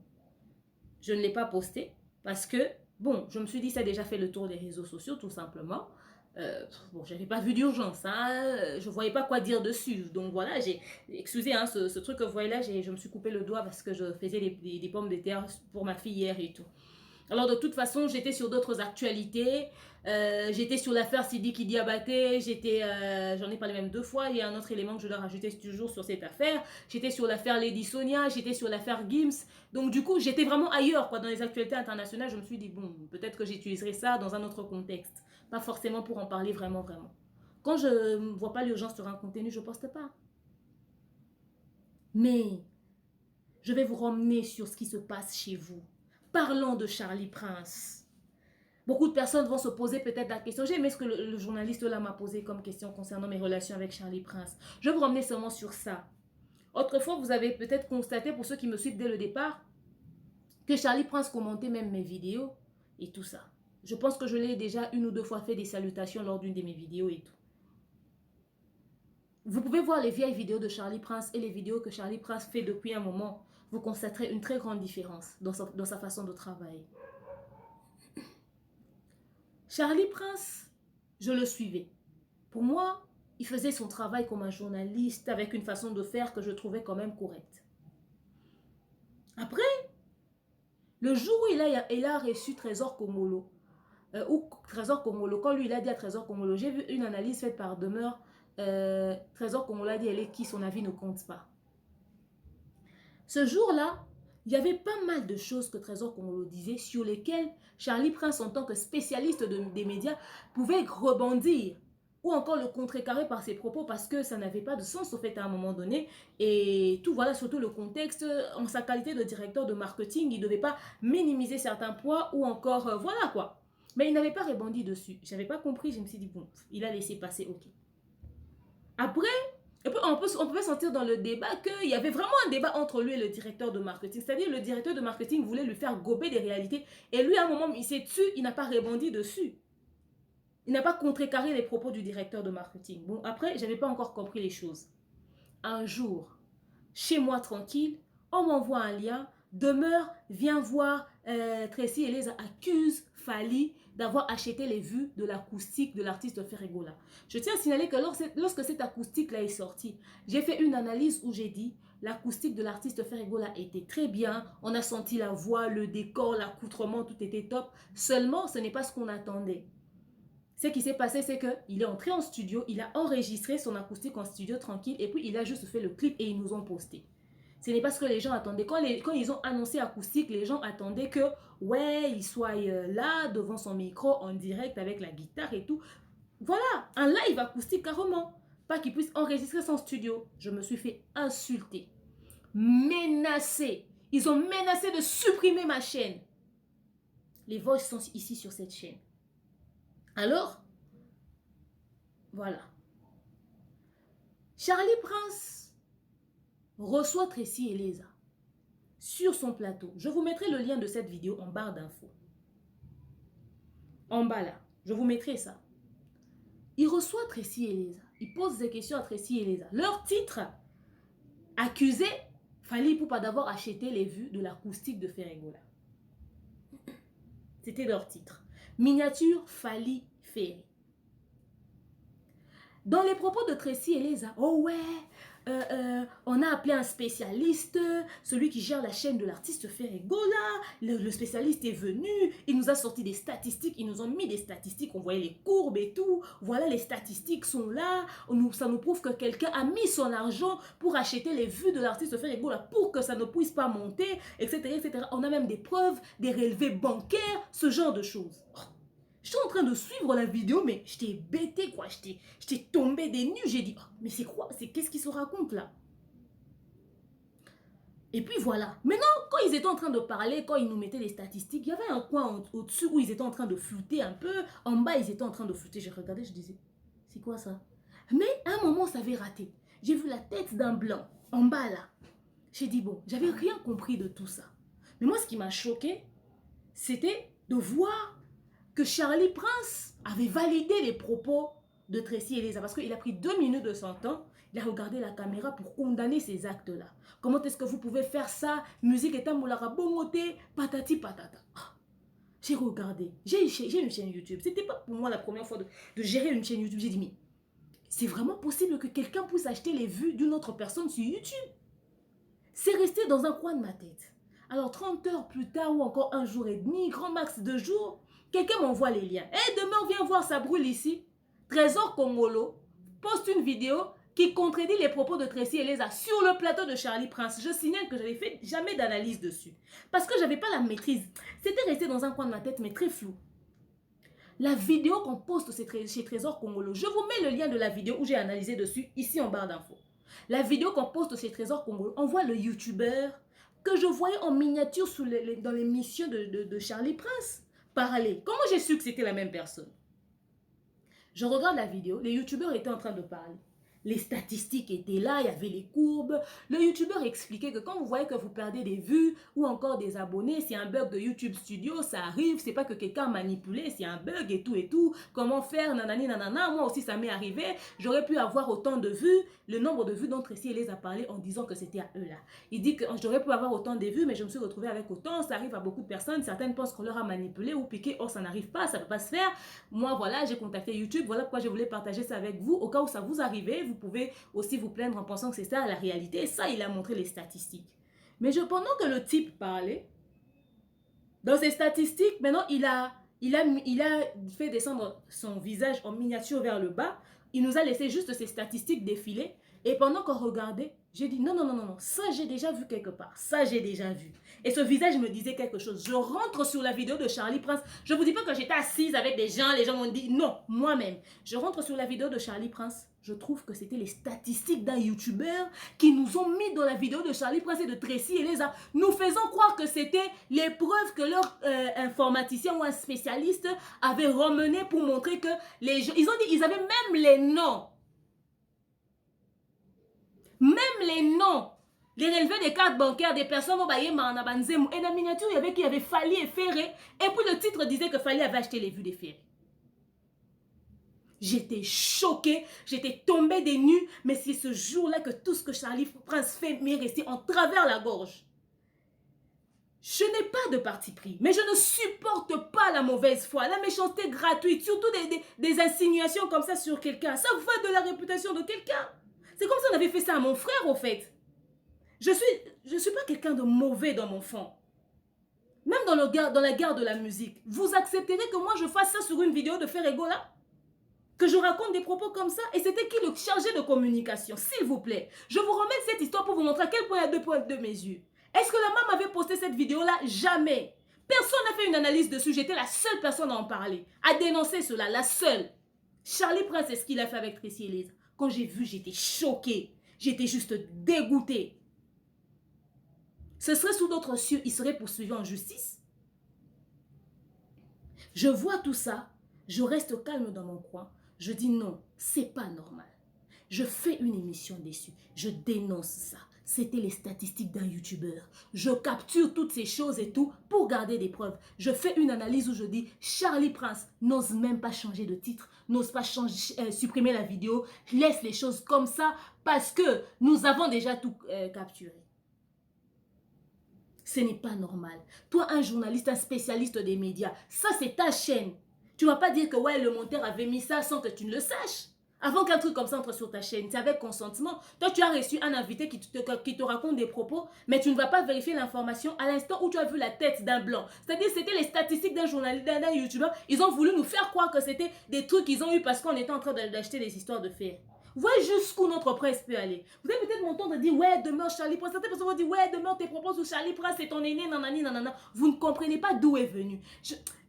Je ne l'ai pas postée parce que, bon, je me suis dit ça a déjà fait le tour des réseaux sociaux tout simplement. Bon, j'avais pas vu d'urgence, hein, je voyais pas quoi dire dessus. Donc voilà, excusez, hein, ce truc que vous voyez là, je me suis coupé le doigt parce que je faisais des pommes de terre pour ma fille hier et tout. Alors de toute façon, j'étais sur d'autres actualités. J'étais sur l'affaire Sidiki Diabaté. J'en ai parlé même 2 fois. Il y a un autre élément que je dois rajouter toujours sur cette affaire. J'étais sur l'affaire Lady Sonia. J'étais sur l'affaire Gims. Donc du coup, j'étais vraiment ailleurs, quoi, dans les actualités internationales. Je me suis dit, bon, peut-être que j'utiliserai ça dans un autre contexte. Pas forcément pour en parler vraiment. Quand je ne vois pas l'urgence sur un contenu, je ne poste pas. Mais je vais vous ramener sur ce qui se passe chez vous. Parlons de Charlie Prince. Beaucoup de personnes vont se poser peut-être la question. J'ai aimé ce que le journaliste là m'a posé comme question concernant mes relations avec Charlie Prince. Je vais vous ramener seulement sur ça. Autrefois, vous avez peut-être constaté, pour ceux qui me suivent dès le départ, que Charlie Prince commentait même mes vidéos et tout ça. Je pense que je l'ai déjà 1 ou 2 fois fait des salutations lors d'une de mes vidéos et tout. Vous pouvez voir les vieilles vidéos de Charlie Prince et les vidéos que Charlie Prince fait depuis un moment. Vous constaterez une très grande différence dans sa façon de travailler. Charlie Prince, je le suivais. Pour moi, il faisait son travail comme un journaliste avec une façon de faire que je trouvais quand même correcte. Après, le jour où il a reçu Trésor Komolo, quand lui il a dit à Trésor Komolo, j'ai vu une analyse faite par Demeure, Trésor Komolo a dit, elle est qui, son avis ne compte pas. Ce jour-là, il y avait pas mal de choses que Trésor Komolo disait sur lesquelles Charlie Prince, en tant que spécialiste des médias, pouvait rebondir ou encore le contrecarrer par ses propos parce que ça n'avait pas de sens au fait à un moment donné. Et tout, voilà, surtout le contexte, en sa qualité de directeur de marketing, il ne devait pas minimiser certains points ou encore, voilà quoi. Mais il n'avait pas rebondi dessus. Je n'avais pas compris, je me suis dit, bon, il a laissé passer, ok. Après, et puis on pouvait sentir dans le débat qu'il y avait vraiment un débat entre lui et le directeur de marketing. C'est-à-dire le directeur de marketing voulait lui faire gober des réalités. Et lui, à un moment, il s'est tué, il n'a pas rebondi dessus. Il n'a pas contrecarré les propos du directeur de marketing. Bon, après, je n'avais pas encore compris les choses. Un jour, chez moi tranquille, on m'envoie un lien. Demeure, viens voir, Tracy Eleza accuse Fally d'avoir acheté les vues de l'acoustique de l'artiste Ferregola. Je tiens à signaler que lorsque cette acoustique-là est sortie, j'ai fait une analyse où j'ai dit l'acoustique de l'artiste Ferregola était très bien, on a senti la voix, le décor, l'accoutrement, tout était top. Seulement, ce n'est pas ce qu'on attendait. Ce qui s'est passé, c'est qu'il est entré en studio, il a enregistré son acoustique en studio tranquille et puis il a juste fait le clip et ils nous ont posté. Ce n'est pas ce que les gens attendaient. Quand ils ont annoncé acoustique, les gens attendaient que, ouais, il soit là, devant son micro, en direct, avec la guitare et tout. Voilà, un live acoustique carrément. Pas qu'il puisse enregistrer son studio. Je me suis fait insulter, menacer. Ils ont menacé de supprimer ma chaîne. Les voix sont ici sur cette chaîne. Alors, voilà. Charlie Prince reçoit Tracy Eleza sur son plateau. Je vous mettrai le lien de cette vidéo en barre d'infos. En bas là, je vous mettrai ça. Il reçoit Tracy Eleza. Il pose des questions à Tracy Eleza. Leur titre, accusé Fally Ipupa d'avoir acheté les vues de l'acoustique de Ferregola. C'était leur titre. Miniature Fally Ferry. Dans les propos de Tracy Eleza, oh ouais, on a appelé un spécialiste, celui qui gère la chaîne de l'artiste Ferregola, le spécialiste est venu, il nous a sorti des statistiques, ils nous ont mis des statistiques, on voyait les courbes et tout, voilà les statistiques sont là, ça nous prouve que quelqu'un a mis son argent pour acheter les vues de l'artiste Ferregola pour que ça ne puisse pas monter, etc., etc. On a même des preuves, des relevés bancaires, ce genre de choses. Oh. Je suis en train de suivre la vidéo, mais j'étais bêtée, quoi. J'étais tombée des nues. J'ai dit, oh, mais c'est quoi? Qu'est-ce qui se raconte là? Et puis voilà. Maintenant, quand ils étaient en train de parler, quand ils nous mettaient les statistiques, il y avait un coin au-dessus où ils étaient en train de flouter un peu. En bas, ils étaient en train de flouter. Je regardais, je disais, c'est quoi ça? Mais à un moment, ça avait raté. J'ai vu la tête d'un blanc en bas là. J'ai dit, bon, j'avais rien compris de tout ça. Mais moi, ce qui m'a choqué, c'était de voir que Charlie Prince avait validé les propos de Tracy Eleza parce qu'il a pris 2 minutes de son temps, il a regardé la caméra pour condamner ces actes-là. Comment est-ce que vous pouvez faire ça? Musique est un moulara bongoté, patati patata. Ah, j'ai regardé, j'ai une chaîne YouTube. C'était pas pour moi la première fois de gérer une chaîne YouTube. J'ai dit, mais c'est vraiment possible que quelqu'un puisse acheter les vues d'une autre personne sur YouTube? C'est resté dans un coin de ma tête. Alors 30 heures plus tard ou encore 1 jour et demi, grand max 2 jours, quelqu'un m'envoie les liens. Et demain, on vient voir, ça brûle ici. Trésor Congolo poste une vidéo qui contredit les propos de Tracy Eleza sur le plateau de Charlie Prince. Je signale que je n'avais fait jamais d'analyse dessus. Parce que je n'avais pas la maîtrise. C'était resté dans un coin de ma tête, mais très flou. La vidéo qu'on poste chez Trésor Congolo, je vous mets le lien de la vidéo où j'ai analysé dessus, ici en barre d'infos. La vidéo qu'on poste chez Trésor Congolo, on voit le YouTuber que je voyais en miniature dans l'émission de Charlie Prince parler. Comment j'ai su que c'était la même personne? Je regarde la vidéo, les youtubeurs étaient en train de parler. Les statistiques étaient là, il y avait les courbes. Le youtubeur expliquait que quand vous voyez que vous perdez des vues ou encore des abonnés, c'est un bug de YouTube Studio, ça arrive, c'est pas que quelqu'un a manipulé, c'est un bug et tout. Comment faire, nanani, nanana, moi aussi ça m'est arrivé. J'aurais pu avoir autant de vues, le nombre de vues dont Tracy les a parlé en disant que c'était à eux là. Il dit que j'aurais pu avoir autant de vues, mais je me suis retrouvée avec autant, ça arrive à beaucoup de personnes, certaines pensent qu'on leur a manipulé ou piqué, or ça n'arrive pas, ça ne peut pas se faire. Moi voilà, j'ai contacté YouTube, voilà pourquoi je voulais partager ça avec vous, au cas où ça vous arrivait. Vous pouvez aussi vous plaindre en pensant que c'est ça la réalité. Et ça, il a montré les statistiques. Mais pendant que le type parlait, dans ses statistiques, maintenant, il a fait descendre son visage en miniature vers le bas. Il nous a laissé juste ses statistiques défiler. Et pendant qu'on regardait, j'ai dit non, ça j'ai déjà vu quelque part. Ça j'ai déjà vu. Et ce visage me disait quelque chose. Je rentre sur la vidéo de Charlie Prince. Je ne vous dis pas que j'étais assise avec des gens, les gens m'ont dit non, moi-même. Je rentre sur la vidéo de Charlie Prince. Je trouve que c'était les statistiques d'un YouTuber qui nous ont mis dans la vidéo de Charlie Prince et de Tracy Eleza, nous faisant croire que c'était les preuves que leur informaticien ou un spécialiste avait ramené pour montrer que les gens, ils ont dit, ils avaient même les noms. Même les noms, les relevés des cartes bancaires des personnes au Baye Maranabanzemu. Et dans la miniature, il y avait qui avait Fally et Ferré. Et puis le titre disait que Fally avait acheté les vues des Ferré. J'étais choquée, j'étais tombée des nues. Mais c'est ce jour-là que tout ce que Charlie Prince fait m'est resté en travers la gorge. Je n'ai pas de parti pris, mais je ne supporte pas la mauvaise foi, la méchanceté gratuite, surtout des insinuations comme ça sur quelqu'un. Ça va de la réputation de quelqu'un. C'est comme si on avait fait ça à mon frère, au fait. Je suis pas quelqu'un de mauvais dans mon fond. Même dans la guerre de la musique. Vous accepterez que moi je fasse ça sur une vidéo de Ferregola? Que je raconte des propos comme ça? Et c'était qui le chargé de communication? S'il vous plaît. Je vous remets cette histoire pour vous montrer à quel point il y a 2 points de mes yeux. Est-ce que la maman avait posté cette vidéo-là? Jamais. Personne n'a fait une analyse dessus. J'étais la seule personne à en parler. À dénoncer cela. La seule. Charlie Prince, c'est ce qu'il a fait avec Tracy Eleza. Quand j'ai vu, j'étais choquée. J'étais juste dégoûtée. Ce serait sous d'autres cieux, il serait poursuivi en justice. Je vois tout ça, je reste calme dans mon coin. Je dis non, c'est pas normal. Je fais une émission dessus, je dénonce ça. C'était les statistiques d'un YouTuber. Je capture toutes ces choses et tout pour garder des preuves. Je fais une analyse où je dis Charlie Prince n'ose même pas changer de titre, n'ose pas supprimer la vidéo, laisse les choses comme ça parce que nous avons déjà tout capturé. Ce n'est pas normal. Toi, un journaliste, un spécialiste des médias, ça c'est ta chaîne. Tu ne vas pas dire que ouais, le monteur avait mis ça sans que tu ne le saches. Avant qu'un truc comme ça entre sur ta chaîne, c'est avec consentement. Toi, tu as reçu un invité qui te raconte des propos, mais tu ne vas pas vérifier l'information à l'instant où tu as vu la tête d'un blanc. C'est-à-dire, c'était les statistiques d'un journaliste, d'un youtubeur. Ils ont voulu nous faire croire que c'était des trucs qu'ils ont eu parce qu'on était en train d'acheter des histoires de faits. Vous voyez jusqu'où notre presse peut aller. Vous allez peut-être m'entendre dire, ouais, demeure Charlie Prince. Certaines personnes vont dire, ouais, demeure tes propos sur Charlie Prince, c'est ton aîné, nanani, nanana. Vous ne comprenez pas d'où est venu.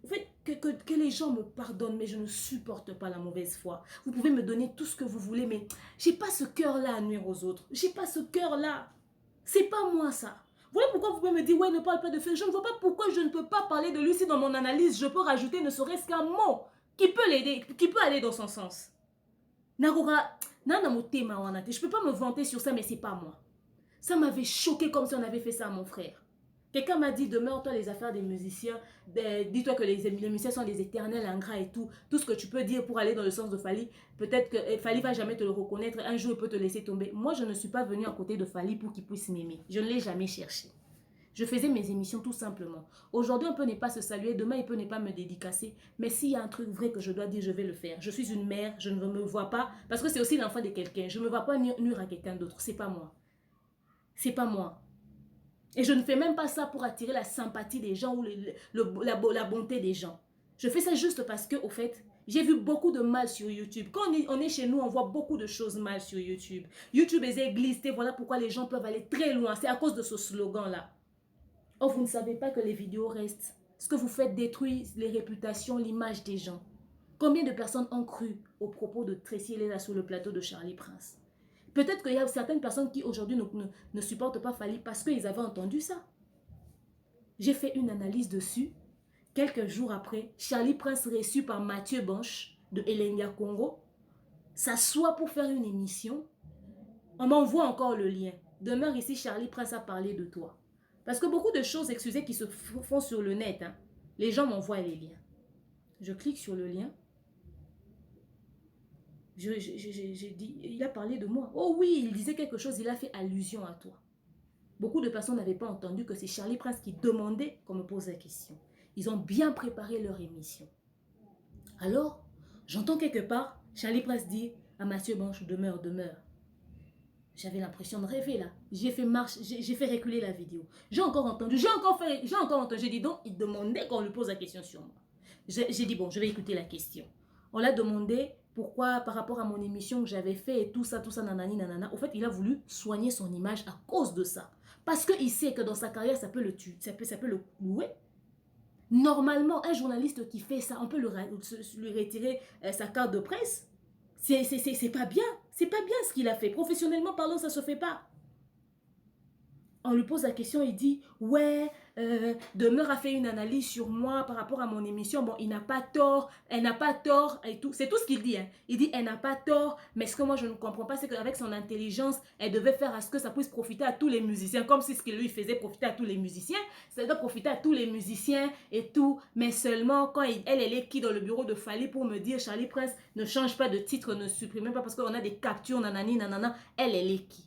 En fait, que les gens me pardonnent, mais je ne supporte pas la mauvaise foi. Vous pouvez me donner tout ce que vous voulez, mais j'ai pas ce cœur-là à nuire aux autres. J'ai pas ce cœur-là. C'est pas moi, ça. Voilà pourquoi vous pouvez me dire, ouais, ne parle pas de fait. Je ne vois pas pourquoi je ne peux pas parler de lui si dans mon analyse, je peux rajouter ne serait-ce qu'un mot qui peut l'aider, qui peut aller dans son sens. Nagora, je peux pas me vanter sur ça, mais c'est pas moi. Ça m'avait choqué comme si on avait fait ça à mon frère. Quelqu'un m'a dit, demeure-toi les affaires des musiciens, dis-toi que les musiciens sont des éternels ingrats et tout ce que tu peux dire pour aller dans le sens de Fally, peut-être que Fally va jamais te le reconnaître, un jour il peut te laisser tomber. Moi, je ne suis pas venue à côté de Fally pour qu'il puisse m'aimer. Je ne l'ai jamais cherché. Je faisais mes émissions tout simplement. Aujourd'hui, on peut ne pas se saluer, demain, il peut ne pas me dédicacer. Mais s'il y a un truc vrai que je dois dire, je vais le faire. Je suis une mère, je ne me vois pas, parce que c'est aussi l'enfant de quelqu'un. Je ne me vois pas nuire à quelqu'un d'autre. C'est pas moi. C'est pas moi. Et je ne fais même pas ça pour attirer la sympathie des gens ou la bonté des gens. Je fais ça juste parce que, au fait, j'ai vu beaucoup de mal sur YouTube. Quand on est chez nous, on voit beaucoup de choses mal sur YouTube. YouTube est glissé, voilà pourquoi les gens peuvent aller très loin. C'est à cause de ce slogan-là. Oh, vous ne savez pas que les vidéos restent. Ce que vous faites détruit les réputations, l'image des gens. Combien de personnes ont cru aux propos de Tracy Elena sur le plateau de Charlie Prince? Peut-être qu'il y a certaines personnes qui aujourd'hui ne supportent pas Fally parce qu'ils avaient entendu ça. J'ai fait une analyse dessus. Quelques jours après, Charlie Prince reçu par Mathieu Banche de Elenia Congo s'assoit pour faire une émission. On m'envoie encore le lien. Demeure ici, Charlie Prince a parlé de toi. Parce que beaucoup de choses, excusez, qui se font sur le net, hein, les gens m'envoient les liens. Je clique sur le lien. J'ai dit, il a parlé de moi. Oh oui, il disait quelque chose, il a fait allusion à toi. Beaucoup de personnes n'avaient pas entendu que c'est Charlie Prince qui demandait qu'on me pose la question. Ils ont bien préparé leur émission. Alors, j'entends quelque part, Charlie Prince dit à Mathieu Banche, demeure, demeure. J'avais l'impression de rêver là. J'ai fait reculer la vidéo. J'ai encore entendu, j'ai encore entendu. J'ai dit donc, il demandait qu'on lui pose la question sur moi. J'ai dit bon, je vais écouter la question. On l'a demandé pourquoi par rapport à mon émission que j'avais fait et tout ça, nanani, nanana. Au fait, il a voulu soigner son image à cause de ça. Parce qu'il sait que dans sa carrière, ça peut le tuer, ça peut le louer. Normalement, un journaliste qui fait ça, on peut lui retirer sa carte de presse. C'est pas bien. C'est pas bien ce qu'il a fait. Professionnellement parlant, ça se fait pas. On lui pose la question, il dit, ouais, Demeure a fait une analyse sur moi par rapport à mon émission. Bon, il n'a pas tort, elle n'a pas tort et tout. C'est tout ce qu'il dit. Hein. Il dit, elle n'a pas tort, mais ce que moi je ne comprends pas, c'est qu'avec son intelligence, elle devait faire à ce que ça puisse profiter à tous les musiciens, comme si ce qu'il lui faisait profiter à tous les musiciens. Ça doit profiter à tous les musiciens et tout, mais seulement quand elle est qui dans le bureau de Fally pour me dire, Charlie Prince, ne change pas de titre, ne supprime pas parce qu'on a des captures, nanani, nanana. Elle est qui?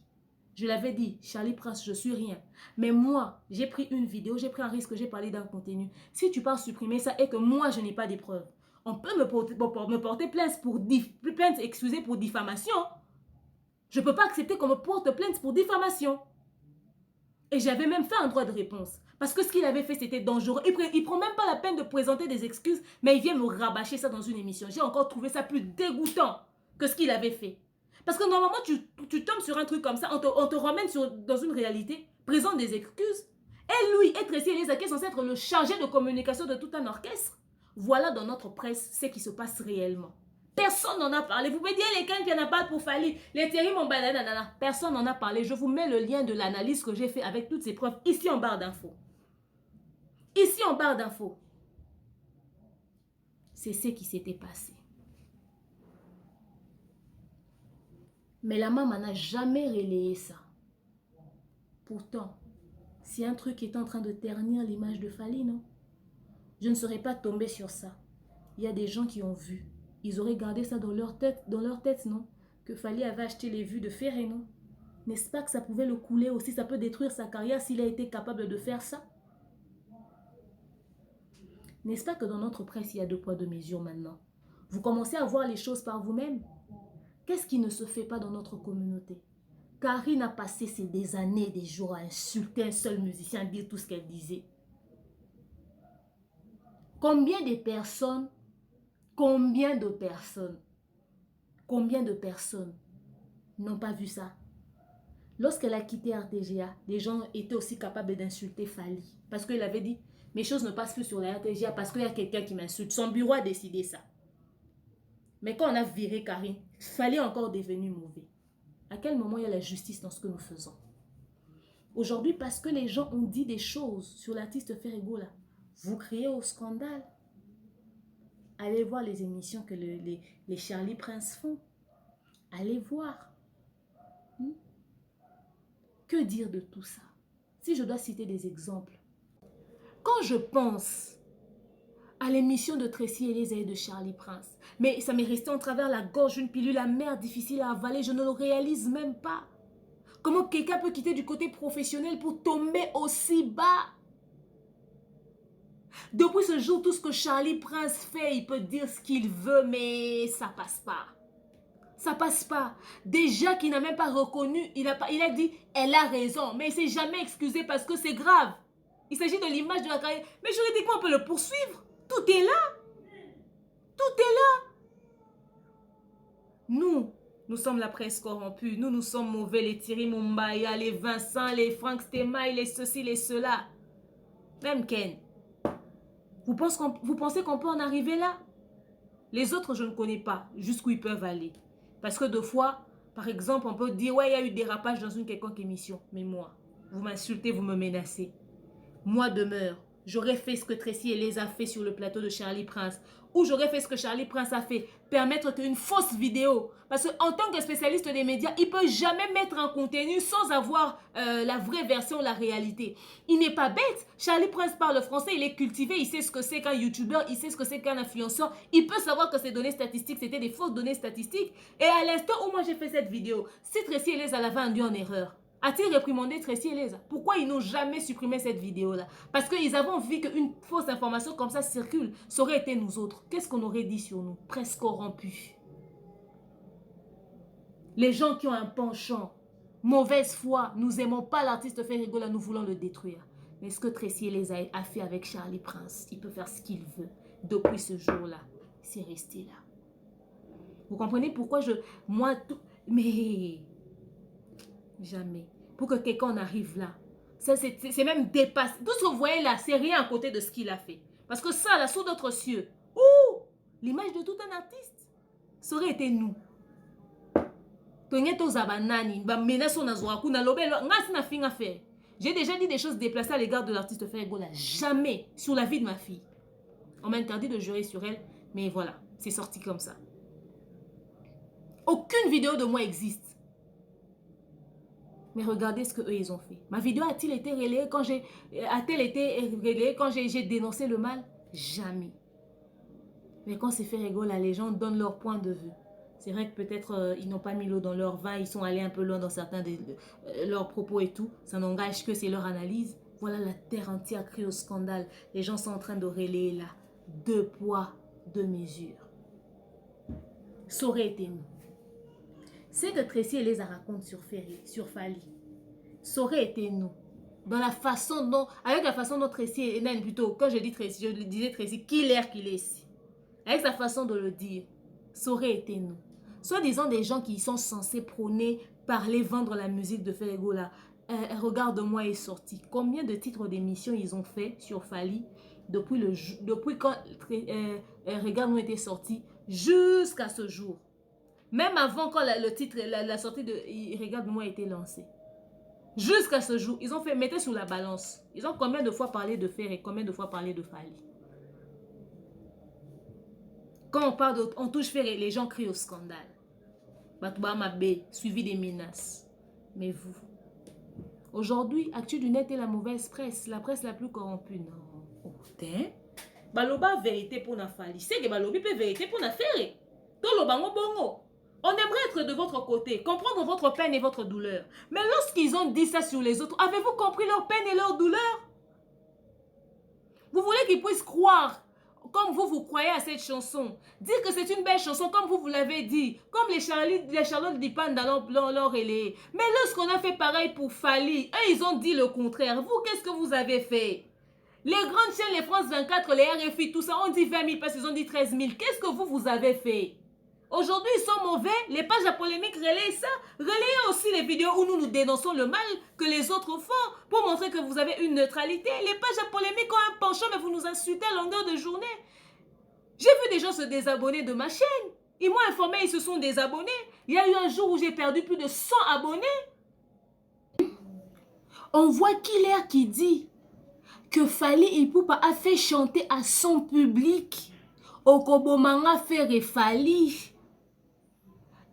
Je l'avais dit, Charlie Prince, je suis rien. Mais moi, j'ai pris une vidéo, j'ai pris un risque, j'ai parlé d'un contenu. Si tu pars supprimer ça et que moi, je n'ai pas de preuves, on peut me porter plainte pour diffamation. Je ne peux pas accepter qu'on me porte plainte pour diffamation. Et j'avais même fait un droit de réponse. Parce que ce qu'il avait fait, c'était dangereux. Il ne prend même pas la peine de présenter des excuses, mais il vient me rabâcher ça dans une émission. J'ai encore trouvé ça plus dégoûtant que ce qu'il avait fait. Parce que normalement, tu tombes sur un truc comme ça, on te ramène dans une réalité, présente des excuses. Et lui, Tracy Elena, qui est censé être le chargé de communication de tout un orchestre, voilà dans notre presse ce qui se passe réellement. Personne n'en a parlé. Vous pouvez dire les cannes qui n'en a pas pour Fally, les Thierry Mombalana, personne n'en a parlé. Je vous mets le lien de l'analyse que j'ai fait avec toutes ces preuves ici en barre d'infos. Ici en barre d'infos. C'est ce qui s'était passé. Mais la maman n'a jamais relayé ça. Pourtant, c'est un truc qui est en train de ternir l'image de Fally, non? Je ne serais pas tombée sur ça. Il y a des gens qui ont vu. Ils auraient gardé ça dans leur tête, non? Que Fally avait acheté les vues de Ferré, non? N'est-ce pas que ça pouvait le couler aussi? Ça peut détruire sa carrière s'il a été capable de faire ça? N'est-ce pas que dans notre presse, il y a 2 poids 2 mesures maintenant? Vous commencez à voir les choses par vous-même. Qu'est-ce qui ne se fait pas dans notre communauté? Karine a passé des années, des jours à insulter un seul musicien, à dire tout ce qu'elle disait. Combien de personnes n'ont pas vu ça? Lorsqu'elle a quitté RTGA, les gens étaient aussi capables d'insulter Fally. Parce qu'il avait dit, mes choses ne passent plus sur la RTGA parce qu'il y a quelqu'un qui m'insulte. Son bureau a décidé ça. Mais quand on a viré Karine, Fally est encore devenu mauvais. À quel moment il y a la justice dans ce que nous faisons? Aujourd'hui, parce que les gens ont dit des choses sur l'artiste Ferego là, vous criez au scandale. Allez voir les émissions que les Charlie Prince font. Allez voir. Que dire de tout ça? Si je dois citer des exemples. Quand je pense à l'émission de Tracy Ellis et de Charlie Prince, mais ça m'est resté en travers la gorge une pilule amère, difficile à avaler, je ne le réalise même pas. Comment quelqu'un peut quitter du côté professionnel pour tomber aussi bas? Depuis ce jour, tout ce que Charlie Prince fait, il peut dire ce qu'il veut, mais ça passe pas. Ça passe pas. Déjà qu'il n'a même pas reconnu, il a dit, elle a raison, mais il s'est jamais excusé parce que c'est grave. Il s'agit de l'image de la carrière. Mais juridiquement, on peut le poursuivre. Tout est là. Tout est là. Nous sommes la presse corrompue. Nous sommes mauvais. Les Thierry Mumbaya, les Vincent, les Frank Stemaille, les ceci, les cela. Même Ken. Vous pensez qu'on peut en arriver là? Les autres, je ne connais pas jusqu'où ils peuvent aller. Parce que deux fois, par exemple, on peut dire, ouais, il y a eu dérapage dans une quelconque émission. Mais moi, vous m'insultez, vous me menacez. Moi demeure, j'aurais fait ce que Tracy Ellis a fait sur le plateau de Charlie Prince. Ou j'aurais fait ce que Charlie Prince a fait. Permettre qu'une fausse vidéo. Parce qu'en tant que spécialiste des médias, il ne peut jamais mettre un contenu sans avoir la vraie version, la réalité. Il n'est pas bête. Charlie Prince parle français, il est cultivé, il sait ce que c'est qu'un youtubeur, il sait ce que c'est qu'un influenceur. Il peut savoir que ces données statistiques, c'était des fausses données statistiques. Et à l'instant où moi j'ai fait cette vidéo, si Tracy Ellis l'avait induit en erreur, a-t-il réprimandé Tracy Ellis? Pourquoi ils n'ont jamais supprimé cette vidéo-là? Parce qu'ils avaient envie qu'une fausse information comme ça circule. Ça aurait été nous autres. Qu'est-ce qu'on aurait dit sur nous? Presque corrompus. Les gens qui ont un penchant, mauvaise foi, nous n'aimons pas l'artiste Ferego, là, nous voulons le détruire. Mais ce que Tracy Ellis a fait avec Charlie Prince, il peut faire ce qu'il veut. Depuis ce jour-là, c'est resté là. Vous comprenez pourquoi mais jamais. Pour que quelqu'un en arrive là. Ça, c'est même dépassé. Tout ce que vous voyez là, c'est rien à côté de ce qu'il a fait. Parce que ça, là, sous d'autres cieux, l'image de tout un artiste, ça aurait été nous. J'ai déjà dit des choses déplacées à l'égard de l'artiste Ferego là. Jamais sur la vie de ma fille. On m'a interdit de jurer sur elle, mais voilà, c'est sorti comme ça. Aucune vidéo de moi existe. Mais regardez ce qu'eux, ils ont fait. Ma vidéo a-t-elle été relayée quand j'ai dénoncé le mal? Jamais. Mais quand c'est Ferego, là, les gens donnent leur point de vue. C'est vrai que peut-être ils n'ont pas mis l'eau dans leur vin, ils sont allés un peu loin dans certains de leurs propos et tout. Ça n'engage que c'est leur analyse. Voilà, la terre entière crie au scandale. Les gens sont en train de relayer là. 2 poids, 2 mesures. Ça aurait été nous. C'est que Tracy Ellis raconte sur Fally. Ça aurait été nous. Dans la façon dont, avec la façon dont Tracy, non, plutôt, quand je dis Tracy, je disais Tracy, qu'il est ici. Avec sa façon de le dire, ça aurait été nous. Soit disant des gens qui sont censés prôner, parler, vendre la musique de Ferego là. Regarde-moi est sorti. Combien de titres d'émissions ils ont fait sur Fally depuis quand Regarde-moi était sorti jusqu'à ce jour. Même avant quand le titre, la sortie de Regarde-moi a été lancée. Jusqu'à ce jour, ils ont fait, mettez sur la balance. Ils ont combien de fois parlé de Fer et combien de fois parlé de Fally? Quand on parle on touche Fer et les gens crient au scandale. Batouba Mabé, suivi des menaces. Mais vous, aujourd'hui, Actu du Net est la mauvaise presse, la presse la plus corrompue. Non. Oh, Baloba vérité pour na Fally. C'est que Balobi peut vérité pour na Fer. Tolo bango bongo. On aimerait être de votre côté, comprendre votre peine et votre douleur. Mais lorsqu'ils ont dit ça sur les autres, avez-vous compris leur peine et leur douleur? Vous voulez qu'ils puissent croire comme vous croyez à cette chanson. Dire que c'est une belle chanson, comme vous l'avez dit. Comme les Charlotte Dipan dans leur relais. Mais lorsqu'on a fait pareil pour Fally, eux, ils ont dit le contraire. Vous, qu'est-ce que vous avez fait? Les grandes chaînes, les France 24, les RFI, tout ça, on dit 20 000 parce qu'ils ont dit 13 000. Qu'est-ce que vous avez fait? Aujourd'hui, ils sont mauvais. Les pages à polémique relayent ça. Relayez aussi les vidéos où nous dénonçons le mal que les autres font pour montrer que vous avez une neutralité. Les pages à polémique ont un penchant, mais vous nous insultez à longueur de journée. J'ai vu des gens se désabonner de ma chaîne. Ils m'ont informé, ils se sont désabonnés. Il y a eu un jour où j'ai perdu plus de 100 abonnés. On voit Killer qui dit que Fally Ipupa a fait chanter à son public. Okobomanga fait Fally.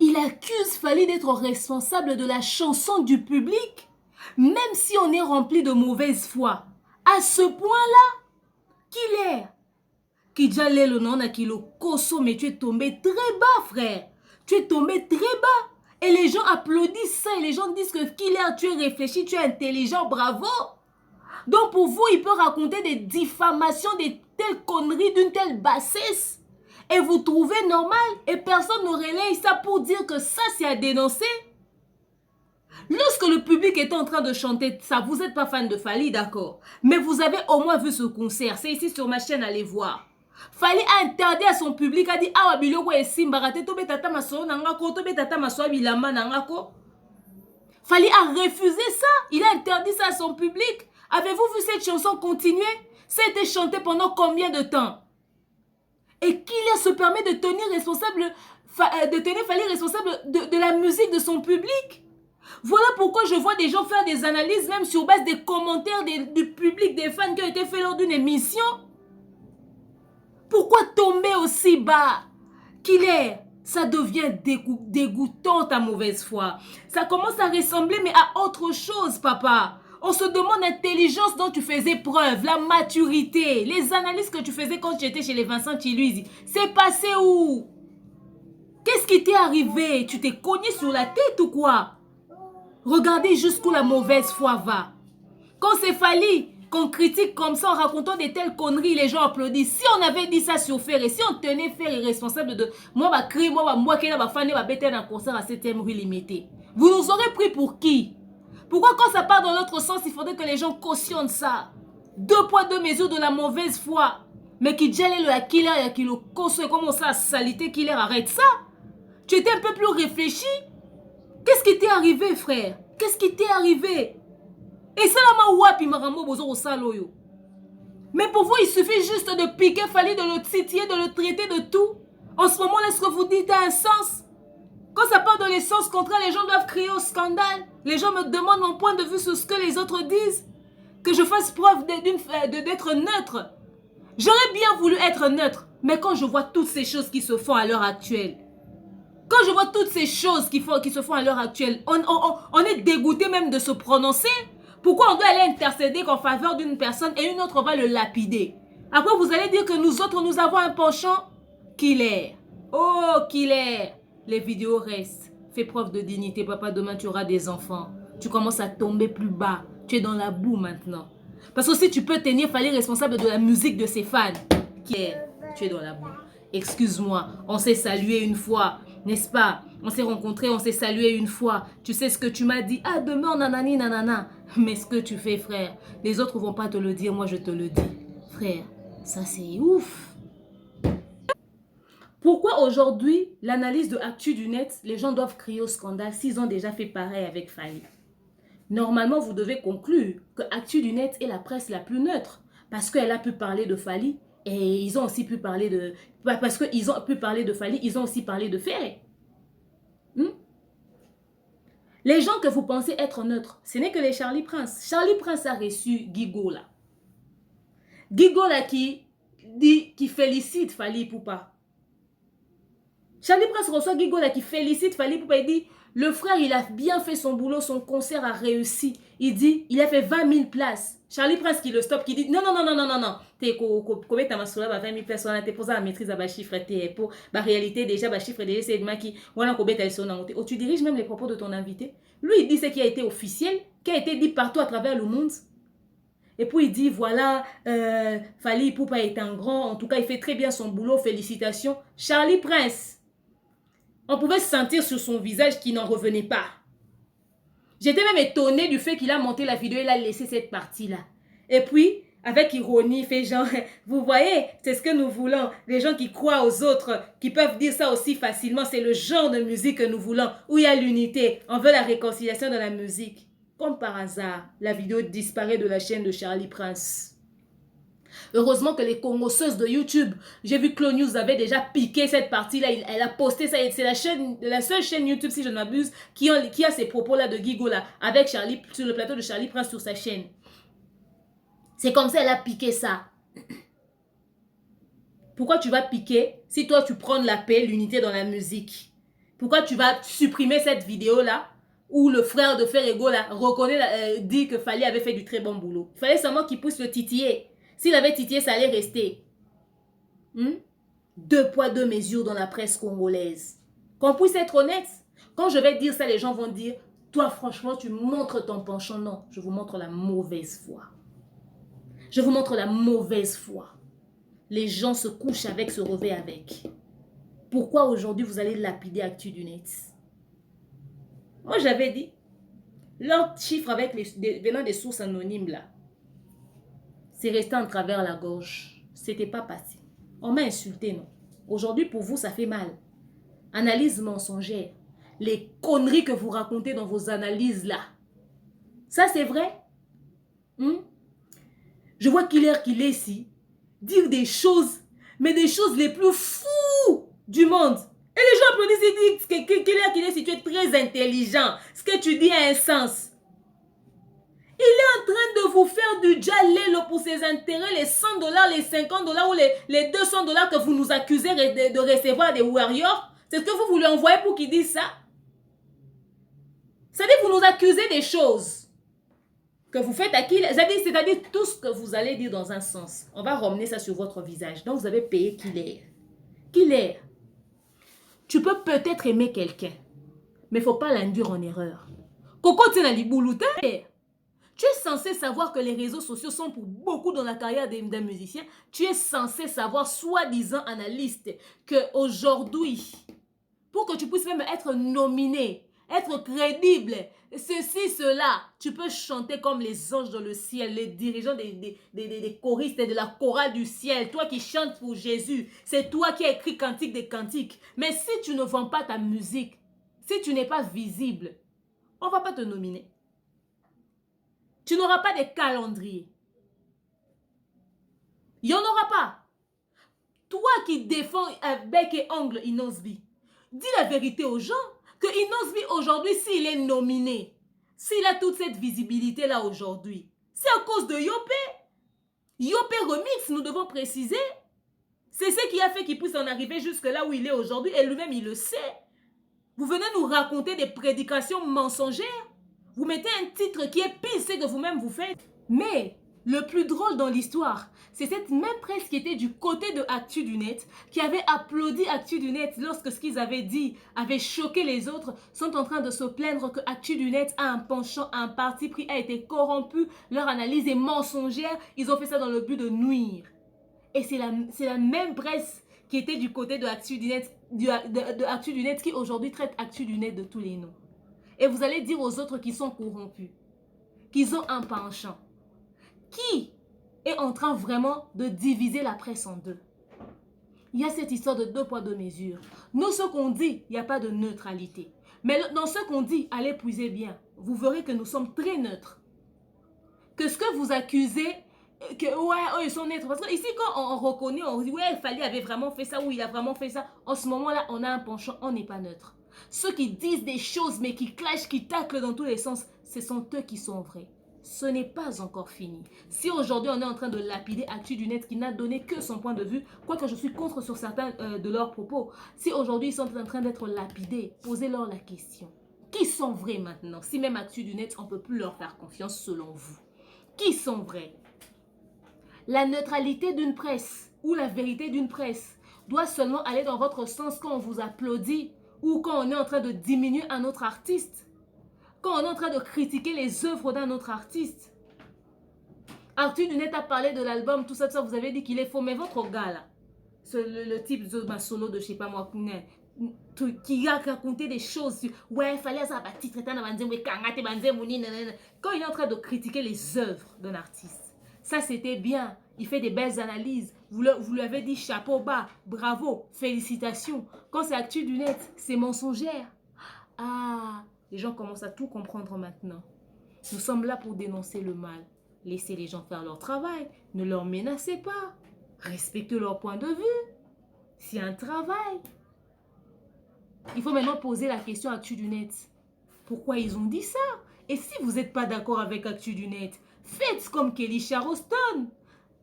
Il accuse Fally d'être responsable de la chanson du public, même si on est rempli de mauvaise foi. À ce point-là, Killer, Kidjale le nom Akilo Koso, mais tu es tombé très bas, frère. Tu es tombé très bas. Et les gens applaudissent ça et les gens disent que Killer, tu es réfléchi, tu es intelligent, bravo. Donc pour vous, il peut raconter des diffamations, des telles conneries, d'une telle bassesse. Et vous trouvez normal et personne ne relaye ça pour dire que ça c'est à dénoncer. Lorsque le public est en train de chanter ça, vous n'êtes pas fan de Fally, d'accord. Mais vous avez au moins vu ce concert. C'est ici sur ma chaîne, allez voir. Fally a interdit à son public, a dit « Awa biloko e simbarate tobe tata maso nangako, tobe tata maso bilama nangako ». Fally a refusé ça. Il a interdit ça à son public. Avez-vous vu cette chanson continuer? Ça a été chanté pendant combien de temps? Et Killer se permet de tenir Fally responsable de la musique de son public. Voilà pourquoi je vois des gens faire des analyses, même sur base des commentaires du public, des fans qui ont été faits lors d'une émission. Pourquoi tomber aussi bas? Killer, ça devient dégoûtant ta mauvaise foi. Ça commence à ressembler mais à autre chose, papa. On se demande l'intelligence dont tu faisais preuve, la maturité, les analyses que tu faisais quand tu étais chez les Vincent Chiluizi. C'est passé où? Qu'est-ce qui t'est arrivé? Tu t'es cogné sur la tête ou quoi? Regardez jusqu'où la mauvaise foi va. Quand c'est Fally qu'on critique comme ça en racontant des telles conneries, les gens applaudissent. Si on avait dit ça sur Ferré, si on tenait Ferré responsable de moi, ma cri, moi, qui va fan, va bêter un concert à 7e rue limitée. Vous nous aurez pris pour qui? Pourquoi quand ça part dans l'autre sens, il faudrait que les gens cautionnent ça? 2 poids 2 mesures de la mauvaise foi. Mais qui gèle le Killer et qui le conçoit comme ça, salité Killer, arrête ça. Tu étais un peu plus réfléchi. Qu'est-ce qui t'est arrivé, frère? Qu'est-ce qui t'est arrivé? Et ça là, wapi marambo bozo au saloyo. Mais pour vous, il suffit juste de piquer Fally, de le titiller, de le traiter de tout. En ce moment, est-ce que vous dites a un sens? Quand ça part dans les sens contraires, les gens doivent crier au scandale. Les gens me demandent mon point de vue sur ce que les autres disent. Que je fasse preuve d'être neutre. J'aurais bien voulu être neutre. Mais quand je vois toutes ces choses qui se font à l'heure actuelle, quand je vois toutes ces choses qui se font à l'heure actuelle, on est dégoûté même de se prononcer. Pourquoi on doit aller intercéder en faveur d'une personne et une autre va le lapider? Après, vous allez dire que nous autres, nous avons un penchant. Killer. Oh, Killer. Les vidéos restent. Fais preuve de dignité, papa. Demain, tu auras des enfants. Tu commences à tomber plus bas. Tu es dans la boue maintenant. Parce que si tu peux tenir Fally responsable de la musique de ses fans. Killer, tu es dans la boue. Excuse-moi, on s'est salué une fois. N'est-ce pas? On s'est rencontrés, on s'est salué une fois. Tu sais ce que tu m'as dit? Ah, demain, nanani, nanana. Mais ce que tu fais, frère, les autres ne vont pas te le dire, moi je te le dis. Frère, ça c'est ouf. Pourquoi aujourd'hui, l'analyse de Actu du Net, les gens doivent crier au scandale s'ils ont déjà fait pareil avec Fally? Normalement, vous devez conclure que Actu du Net est la presse la plus neutre. Parce qu'elle a pu parler de Fally et ils ont aussi pu parler de... Parce qu'ils ont pu parler de Fally, ils ont aussi parlé de Ferré. Les gens que vous pensez être neutres, ce n'est que les Charlie Prince. Charlie Prince a reçu Guigo là. Guigo là qui félicite Fally Ipupa. Charlie Prince reçoit Guigo là qui félicite Fally Ipupa. Il dit, le frère il a bien fait son boulot, son concert a réussi. Il dit, il a fait 20 000 places. Charlie Prince qui le stoppe, qui dit, non. T'es combien t'as massé là 20 000 places, on a été posé à la maîtrise à chiffre, pour la réalité déjà, chiffre déjà, c'est le qui, voilà combien t'as son angoté. Oh, tu diriges même les propos de ton invité. Lui, il dit ce qui a été officiel, qui a été dit partout à travers le monde. Et puis il dit, voilà, Fally Ipupa est un grand, en tout cas il fait très bien son boulot, félicitations. Charlie Prince, on pouvait sentir sur son visage qu'il n'en revenait pas. J'étais même étonnée du fait qu'il a monté la vidéo, il a laissé cette partie-là. Et puis, avec ironie, il fait genre, vous voyez, c'est ce que nous voulons. Les gens qui croient aux autres, qui peuvent dire ça aussi facilement, c'est le genre de musique que nous voulons, où il y a l'unité. On veut la réconciliation dans la musique. Comme par hasard, la vidéo disparaît de la chaîne de Charlie Prince. Heureusement que les congosseuses de YouTube, j'ai vu que Clo News avait déjà piqué cette partie-là, elle a posté ça, c'est la seule chaîne YouTube, si je ne m'abuse, qui a ces propos-là de Guigo-là, avec Charlie, sur le plateau de Charlie Prince sur sa chaîne. C'est comme ça, elle a piqué ça. Pourquoi tu vas piquer si toi tu prends la paix, l'unité dans la musique? Pourquoi tu vas supprimer cette vidéo-là où le frère de Ferrego là reconnaît, dit que Fally avait fait du très bon boulot? Il fallait seulement qu'il puisse le titiller. S'il avait titillé, ça allait rester. Deux poids, deux mesures dans la presse congolaise. Qu'on puisse être honnête. Quand je vais dire ça, les gens vont dire, toi franchement, tu montres ton penchant. Non, je vous montre la mauvaise foi. Je vous montre la mauvaise foi. Les gens se couchent avec, se réveillent avec. Pourquoi aujourd'hui vous allez lapider Actu du Net? Moi j'avais dit, leur chiffre avec venant des sources anonymes là, c'est resté en travers la gorge. C'était pas passé. On m'a insulté, non? Aujourd'hui, pour vous, ça fait mal. Analyse mensongère. Les conneries que vous racontez dans vos analyses là. Ça, c'est vrai? Je vois Killer ici dire des choses, mais des choses les plus fous du monde. Et les gens applaudissent et disent que Killer ici, tu es très intelligent. Ce que tu dis a un sens. Il est en train de vous faire du djalelo pour ses intérêts, les 100 $, les 50 $ ou les 200 $ que vous nous accusez de recevoir des warriors. C'est ce que vous voulez envoyer pour qu'ils disent ça? C'est-à-dire que vous nous accusez des choses que vous faites à qui? C'est-à-dire tout ce que vous allez dire dans un sens. On va ramener ça sur votre visage. Donc vous avez payé Killer. Killer, tu peux peut-être aimer quelqu'un, mais il ne faut pas l'induire en erreur. Coco tient liboulouté. Tu es censé savoir que les réseaux sociaux sont pour beaucoup dans la carrière d'un musicien. Tu es censé savoir, soi-disant analyste, qu'aujourd'hui, pour que tu puisses même être nominé, être crédible, ceci, cela, tu peux chanter comme les anges dans le ciel, les dirigeants des choristes et de la chorale du ciel. Toi qui chantes pour Jésus, c'est toi qui as écrit Cantique des Cantiques. Mais si tu ne vends pas ta musique, si tu n'es pas visible, on ne va pas te nominer. Tu n'auras pas de calendrier. Il n'y en aura pas. Toi qui défends bec et ongle Inosbi, dis la vérité aux gens que Inosbi aujourd'hui, s'il est nominé, s'il a toute cette visibilité-là aujourd'hui, c'est à cause de Yopé. Yopé Remix, nous devons préciser. C'est ce qui a fait qu'il puisse en arriver jusque là où il est aujourd'hui et lui-même il le sait. Vous venez nous raconter des prédications mensongères. Vous mettez un titre qui est pire, c'est que vous-même vous faites. Mais le plus drôle dans l'histoire, c'est cette même presse qui était du côté de Actu du Net, qui avait applaudi Actu du Net lorsque ce qu'ils avaient dit avait choqué les autres, sont en train de se plaindre que Actu du Net a un penchant, un parti pris, a été corrompu, leur analyse est mensongère, ils ont fait ça dans le but de nuire. Et c'est la même presse qui était du côté de Actu du Net, de Actu du Net qui aujourd'hui traite Actu du Net de tous les noms. Et vous allez dire aux autres qui sont corrompus, qu'ils ont un penchant. Qui est en train vraiment de diviser la presse en deux? Il y a cette histoire de deux poids, deux mesures. Nous, ce qu'on dit, il n'y a pas de neutralité. Mais dans ce qu'on dit, allez puiser bien. Vous verrez que nous sommes très neutres. Que ce que vous accusez, que ouais, oh, ils sont neutres. Parce que ici, quand on reconnaît, on dit, ouais, Fally avait vraiment fait ça, ou il a vraiment fait ça. En ce moment-là, on a un penchant, on n'est pas neutre. Ceux qui disent des choses, mais qui clashent, qui taclent dans tous les sens, ce sont eux qui sont vrais. Ce n'est pas encore fini. Si aujourd'hui on est en train de lapider Actu du Net qui n'a donné que son point de vue, quoique je suis contre sur certains de leurs propos, si aujourd'hui ils sont en train d'être lapidés, posez-leur la question. Qui sont vrais maintenant? Si même Actu du Net, on ne peut plus leur faire confiance selon vous. Qui sont vrais? La neutralité d'une presse ou la vérité d'une presse doit seulement aller dans votre sens quand on vous applaudit ou quand on est en train de diminuer un autre artiste, quand on est en train de critiquer les œuvres d'un autre artiste. Actu du Net a parlé de l'album, tout ça, vous avez dit qu'il est faux. Mais votre gars là, le type de ma solo de je sais pas moi, qui a raconté des choses sur ouais, fallait ça titre quand il est en train de critiquer les œuvres d'un artiste. Ça c'était bien, il fait des belles analyses. Vous lui avez dit chapeau bas, bravo, félicitations. Quand c'est Actu du Net, c'est mensongère. Ah, les gens commencent à tout comprendre maintenant. Nous sommes là pour dénoncer le mal. Laissez les gens faire leur travail. Ne leur menacez pas. Respectez leur point de vue. C'est un travail. Il faut maintenant poser la question à Actu du Net. Pourquoi ils ont dit ça? Et si vous n'êtes pas d'accord avec Actu du Net, faites comme Kelly Charleston.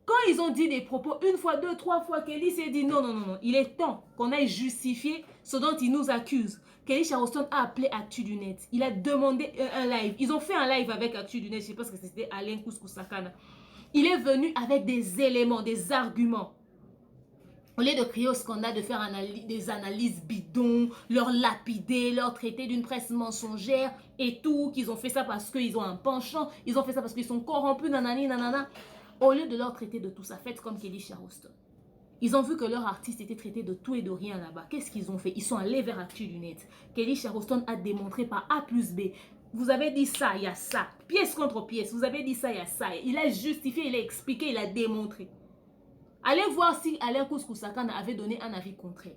Quand ils ont dit des propos, une fois, deux, trois fois, Kelly s'est dit non, non, non, non. Il est temps qu'on aille justifier ce dont ils nous accusent. Kelly Charleston a appelé Actu du Net. Il a demandé un live. Ils ont fait un live avec Actu du Net. Je ne sais pas ce que c'était Alain Kouskou-Sakana. Il est venu avec des éléments, des arguments. Au lieu de crier au scandale, de faire des analyses bidons, leur lapider, leur traiter d'une presse mensongère et tout, qu'ils ont fait ça parce qu'ils ont un penchant, ils ont fait ça parce qu'ils sont corrompus, nanani, nanana. Au lieu de leur traiter de tout ça, faites comme Kelly Charleston. Ils ont vu que leur artiste était traité de tout et de rien là-bas. Qu'est-ce qu'ils ont fait? Ils sont allés vers Actu du Net. Kelly Charleston a démontré par A plus B. Vous avez dit ça, il y a ça. Pièce contre pièce. Vous avez dit ça, il y a ça. Il a justifié, il a expliqué, il a démontré. Allez voir si Alain Kouskou-Sakana avait donné un avis contraire.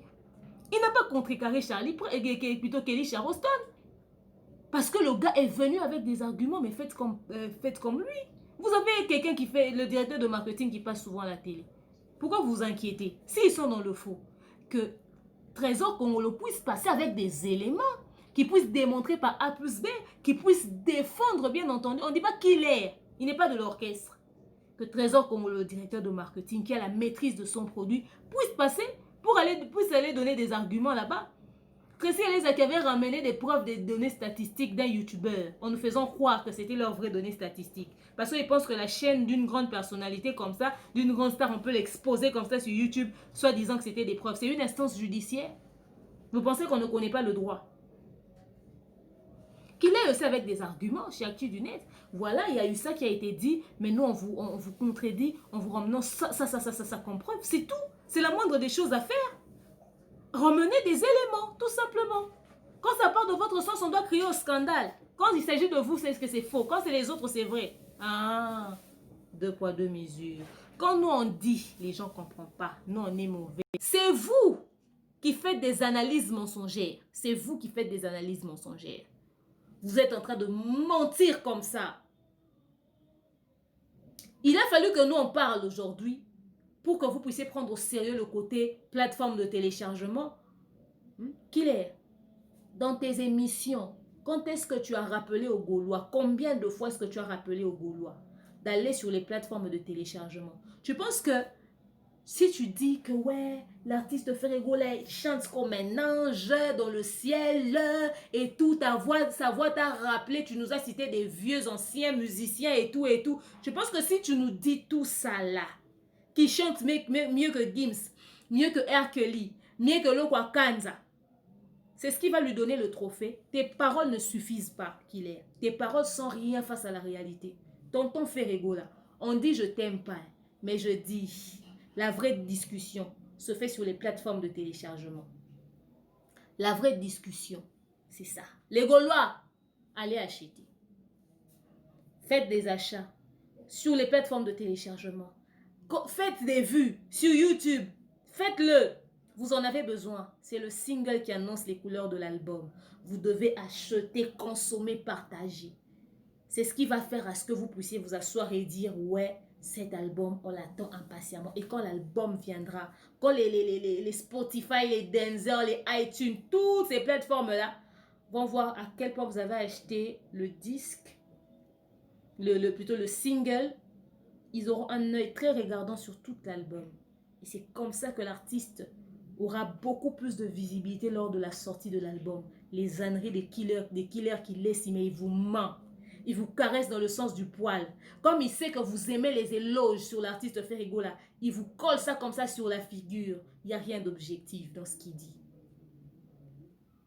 Il n'a pas contrecarré Charlie, plutôt Kelly Charleston. Parce que le gars est venu avec des arguments, mais faites comme lui. Vous avez quelqu'un qui fait, le directeur de marketing qui passe souvent à la télé. Pourquoi vous vous inquiétez? S'ils sont dans le faux, que Trésor Congolo puisse passer avec des éléments, qui puisse démontrer par A plus B, qui puisse défendre, bien entendu. On ne dit pas qu'il est. Il n'est pas de l'orchestre. Que Trésor Congolo, le directeur de marketing, qui a la maîtrise de son produit, puisse passer puisse aller donner des arguments là-bas. Tracy Elisa qui avait ramené des preuves des données statistiques d'un youtubeur en nous faisant croire que c'était leurs vraies données statistiques. Parce qu'ils pensent que la chaîne d'une grande personnalité comme ça, d'une grande star, on peut l'exposer comme ça sur YouTube, soit disant que c'était des preuves. C'est une instance judiciaire. Vous pensez qu'on ne connaît pas le droit? Qu'il ait aussi avec des arguments chez Actu du Net. Voilà, il y a eu ça qui a été dit, mais nous, on vous contredit, on vous ramenant ça comme preuve. C'est tout. C'est la moindre des choses à faire. Ramenez des éléments, tout simplement. Quand ça part de votre sens, on doit crier au scandale. Quand il s'agit de vous, c'est que c'est faux. Quand c'est les autres, c'est vrai. Ah, deux poids, deux mesures. Quand nous, on dit, les gens ne comprennent pas. Nous, on est mauvais. C'est vous qui faites des analyses mensongères. C'est vous qui faites des analyses mensongères. Vous êtes en train de mentir comme ça. Il a fallu que nous, on parle aujourd'hui pour que vous puissiez prendre au sérieux le côté plateforme de téléchargement. Qu'il est dans tes émissions, quand est-ce que tu as rappelé aux Gaulois? Combien de fois est-ce que tu as rappelé aux Gaulois d'aller sur les plateformes de téléchargement? Tu penses que si tu dis que ouais, l'artiste Ferregola chante comme un ange dans le ciel et tout, sa voix t'a rappelé, tu nous as cité des vieux anciens musiciens et tout, je pense que si tu nous dis tout ça là, qui chante mieux que Gims, mieux que R. Kelly, mieux que Lokwa Kanza, c'est ce qui va lui donner le trophée. Tes paroles ne suffisent pas, qu'il est. Tes paroles sont rien face à la réalité. Tonton Ferregola, on dit je t'aime pas, mais je dis... La vraie discussion se fait sur les plateformes de téléchargement. La vraie discussion, c'est ça. Les Gaulois, allez acheter. Faites des achats sur les plateformes de téléchargement. Faites des vues sur YouTube. Faites-le. Vous en avez besoin. C'est le single qui annonce les couleurs de l'album. Vous devez acheter, consommer, partager. C'est ce qui va faire à ce que vous puissiez vous asseoir et dire ouais, cet album, on l'attend impatiemment. Et quand l'album viendra, quand les Spotify, les Deezer, les iTunes, toutes ces plateformes-là vont voir à quel point vous avez acheté le disque, plutôt le single, ils auront un œil très regardant sur tout l'album. Et c'est comme ça que l'artiste aura beaucoup plus de visibilité lors de la sortie de l'album. Les âneries des killers qui laissent, mais ils vous mentent. Il vous caresse dans le sens du poil. Comme il sait que vous aimez les éloges sur l'artiste Ferregola, il vous colle ça comme ça sur la figure. Il n'y a rien d'objectif dans ce qu'il dit.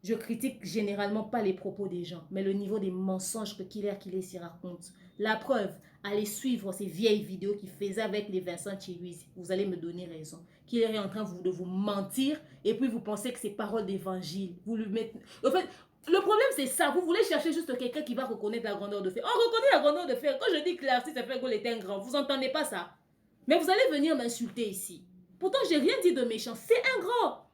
Je critique généralement pas les propos des gens, mais le niveau des mensonges que Killer s'y raconte La preuve, allez suivre ces vieilles vidéos qu'il faisait avec les Vincent Chiwizi. Vous allez me donner raison. Qu'il est en train de vous mentir et puis vous pensez que c'est parole d'évangile. Vous lui mettez... En fait, le problème c'est ça. Vous voulez chercher juste quelqu'un qui va reconnaître la grandeur de fer. On reconnaît la grandeur de fer. Quand je dis que l'artiste Ferregol est un grand, vous n'entendez pas ça. Mais vous allez venir m'insulter ici. Pourtant, j'ai rien dit de méchant. C'est un grand.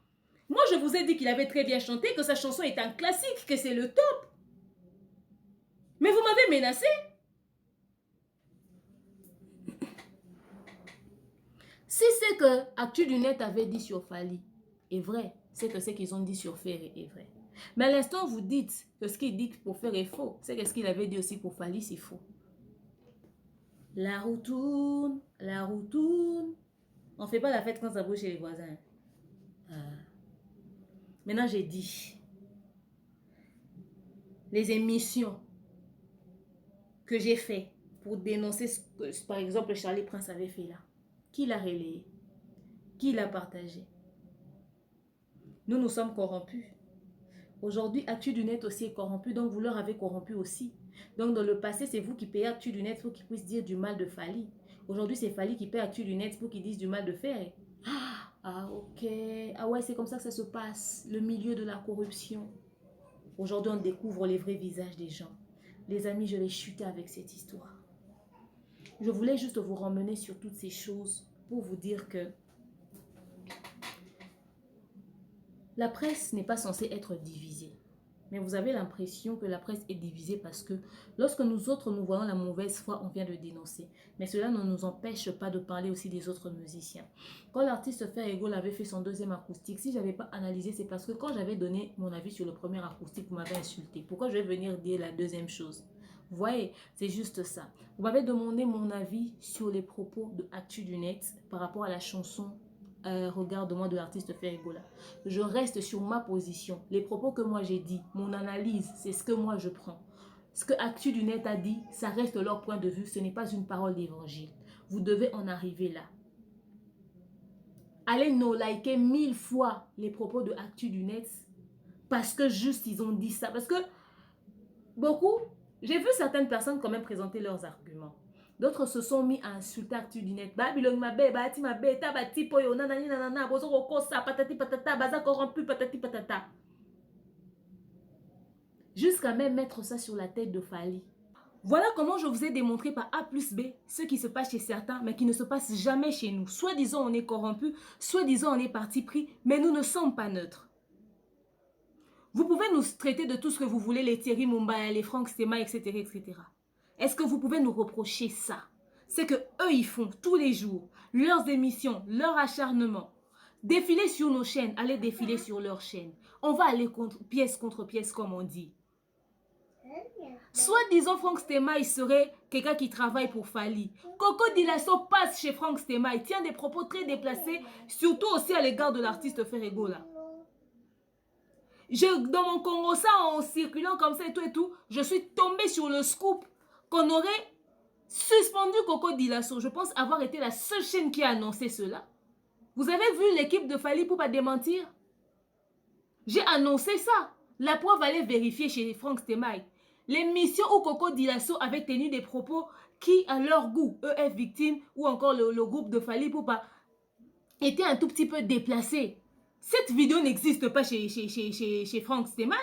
Moi, je vous ai dit qu'il avait très bien chanté, que sa chanson est un classique, que c'est le top. Mais vous m'avez menacé. Si c'est que Actu du Net avait dit sur Fali est vrai, c'est que ce qu'ils ont dit sur Ferré est vrai. Mais à l'instant, vous dites que ce qu'il dit pour faire est faux. C'est que ce qu'il avait dit aussi pour Fali, c'est faux. La roue tourne, la roue tourne. On ne fait pas la fête quand ça bouge chez les voisins. Maintenant, j'ai dit. Les émissions que j'ai fait pour dénoncer ce que, par exemple, Charlie Prince avait fait là. Qui l'a relayé? Qui l'a partagé? Nous sommes corrompus. Aujourd'hui, Actu du Net aussi est corrompu, donc vous leur avez corrompu aussi. Donc dans le passé, c'est vous qui payez Actu du Net pour qu'ils puissent dire du mal de Fali. Aujourd'hui, c'est Fali qui paye Actu du Net pour qu'ils disent du mal de Ferré. Ah, ok. Ah ouais, c'est comme ça que ça se passe. Le milieu de la corruption. Aujourd'hui, on découvre les vrais visages des gens. Les amis, je vais chuter avec cette histoire. Je voulais juste vous ramener sur toutes ces choses pour vous dire que la presse n'est pas censée être divisée. Mais vous avez l'impression que la presse est divisée parce que lorsque nous autres, nous voyons la mauvaise foi, on vient de dénoncer. Mais cela ne nous empêche pas de parler aussi des autres musiciens. Quand l'artiste Ferregol avait fait son deuxième acoustique, si je n'avais pas analysé, c'est parce que quand j'avais donné mon avis sur le premier acoustique, vous m'avez insulté. Pourquoi je vais venir dire la deuxième chose? Vous voyez, c'est juste ça. Vous m'avez demandé mon avis sur les propos de Actu du Net par rapport à la chanson Regarde-moi de l'artiste Ferregol. Je reste sur ma position. Les propos que moi j'ai dit, mon analyse, c'est ce que moi je prends. Ce que Actu du Net a dit, ça reste leur point de vue. Ce n'est pas une parole d'évangile. Vous devez en arriver là. Allez nous liker 1000 fois les propos de Actu du Net parce que juste ils ont dit ça. Parce que beaucoup, j'ai vu certaines personnes quand même présenter leurs arguments. D'autres se sont mis à insulter Actu du Net. Babylon mabe, bati mabe, tabati poyo, nanani nanana, bozo roko sa, patati patata, baza corrompu, patati patata. Jusqu'à même mettre ça sur la tête de Fali. Voilà comment je vous ai démontré par A plus B ce qui se passe chez certains, mais qui ne se passe jamais chez nous. Soit disant on est corrompu, soit disant on est parti pris, mais nous ne sommes pas neutres. Vous pouvez nous traiter de tout ce que vous voulez, les Thierry Mumbai, les Franck Stéma, etc., etc. Est-ce que vous pouvez nous reprocher ça? C'est que eux ils font tous les jours leurs émissions, leur acharnement. Défiler sur nos chaînes, aller défiler sur leurs chaînes. On va aller contre pièce, comme on dit. Soit disons Franck Stéma, il serait quelqu'un qui travaille pour Fali. Coco Dilasso passe chez Franck Stéma, il tient des propos très déplacés, surtout aussi à l'égard de l'artiste Ferregol. Dans mon Congo, ça, en circulant comme ça et tout, je suis tombée sur le scoop qu'on aurait suspendu Coco Dilasso. Je pense avoir été la seule chaîne qui a annoncé cela. Vous avez vu l'équipe de Fali pour pas démentir? J'ai annoncé ça. La preuve, allait vérifier chez Franck Stémaï. L'émission où Coco Dilasso avait tenu des propos qui, à leur goût, EF Victime ou encore le groupe de Fali pour pas, étaient un tout petit peu déplacés. Cette vidéo n'existe pas chez Franck Stémaï.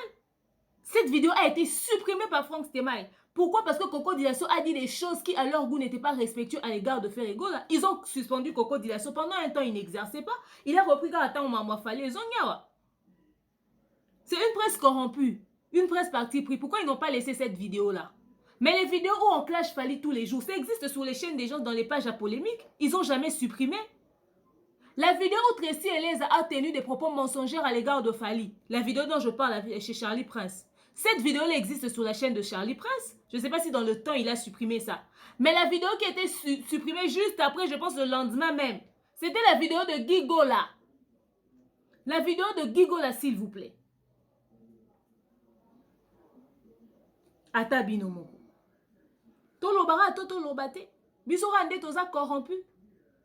Cette vidéo a été supprimée par Franck Stémaï. Pourquoi? Parce que Coco Dilasso a dit des choses qui, à leur goût, n'étaient pas respectueuses à l'égard de Ferregol. Ils ont suspendu Coco Dilasso. Pendant un temps, il n'exerçait pas. Il a repris quand attend Maman Fali. C'est une presse corrompue. Une presse parti pris. Pourquoi ils n'ont pas laissé cette vidéo-là? Mais les vidéos où on clash Fali tous les jours, ça existe sur les chaînes des gens dans les pages à polémique. Ils n'ont jamais supprimé. La vidéo où Tracy Eleza a tenu des propos mensongers à l'égard de Fali. La vidéo dont je parle chez Charlie Prince. Cette vidéo-là existe sur la chaîne de Charlie Prince. Je ne sais pas si dans le temps, il a supprimé ça. Mais la vidéo qui a été supprimée juste après, je pense le lendemain même, c'était la vidéo de Gigola. La vidéo de Gigola, s'il vous plaît. Ata binomoko. Tolobara, tolobate. Bisorande toza corrompu.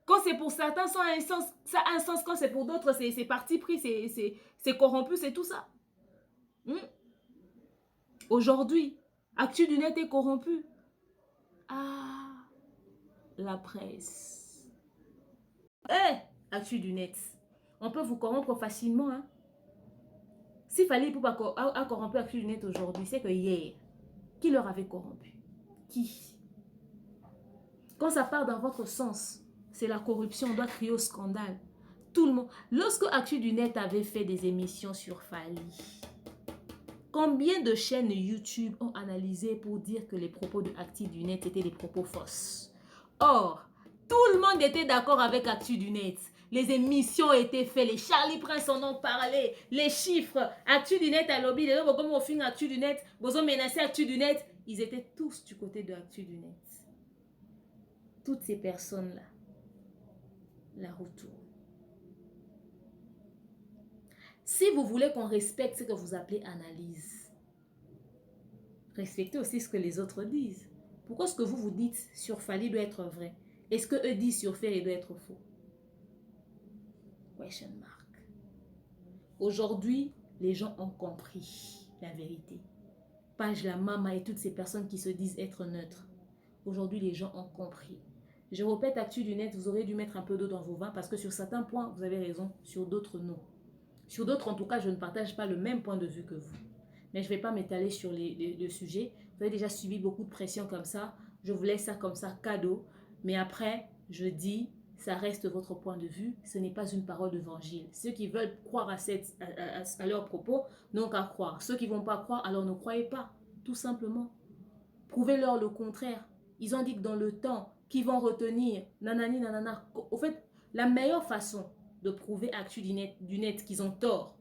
Quand c'est pour certains, ça a un sens. Quand c'est pour d'autres, c'est parti pris, c'est corrompu, c'est tout ça. Aujourd'hui, Actu du Net est corrompu. Ah, la presse. Eh, Actu du net. On peut vous corrompre facilement. Hein? S'il fallait pour corrompu Actu du net aujourd'hui, c'est que hier, qui leur avait corrompu? Qui? Quand ça part dans votre sens, c'est la corruption, on doit crier au scandale. Tout le monde. Lorsque Actu du net avait fait des émissions sur Fally, combien de chaînes YouTube ont analysé pour dire que les propos de Actu du net étaient des propos fausses? Or, tout le monde était d'accord avec Actu du net. Les émissions étaient faites, les Charlie Prince en ont parlé, les chiffres, Actu du net à lobby, les gens comme au film Actu du net, ils ont menacé Actu du net, ils étaient tous du côté de Actu du net. Toutes ces personnes-là, la retournent. Si vous voulez qu'on respecte ce que vous appelez analyse, respectez aussi ce que les autres disent. Pourquoi ce que vous dites sur Fally doit être vrai? Et ce que eux disent sur Ferré doit être faux? Question mark. Aujourd'hui, les gens ont compris la vérité. Page la Mama et toutes ces personnes qui se disent être neutres. Aujourd'hui, les gens ont compris. Je répète, Actu du net, vous aurez dû mettre un peu d'eau dans vos vins parce que sur certains points, vous avez raison, sur d'autres, non. Sur d'autres, en tout cas, je ne partage pas le même point de vue que vous. Mais je ne vais pas m'étaler sur le sujet. Vous avez déjà subi beaucoup de pression comme ça. Je vous laisse ça comme ça, cadeau. Mais après, je dis, ça reste votre point de vue. Ce n'est pas une parole d'évangile. Ceux qui veulent croire à leurs propos n'ont qu'à croire. Ceux qui ne vont pas croire, alors ne croyez pas. Tout simplement. Prouvez-leur le contraire. Ils ont dit que dans le temps, qu'ils vont retenir, nanani, nanana. Au fait, la meilleure façon de prouver Actu du net qu'ils ont tort,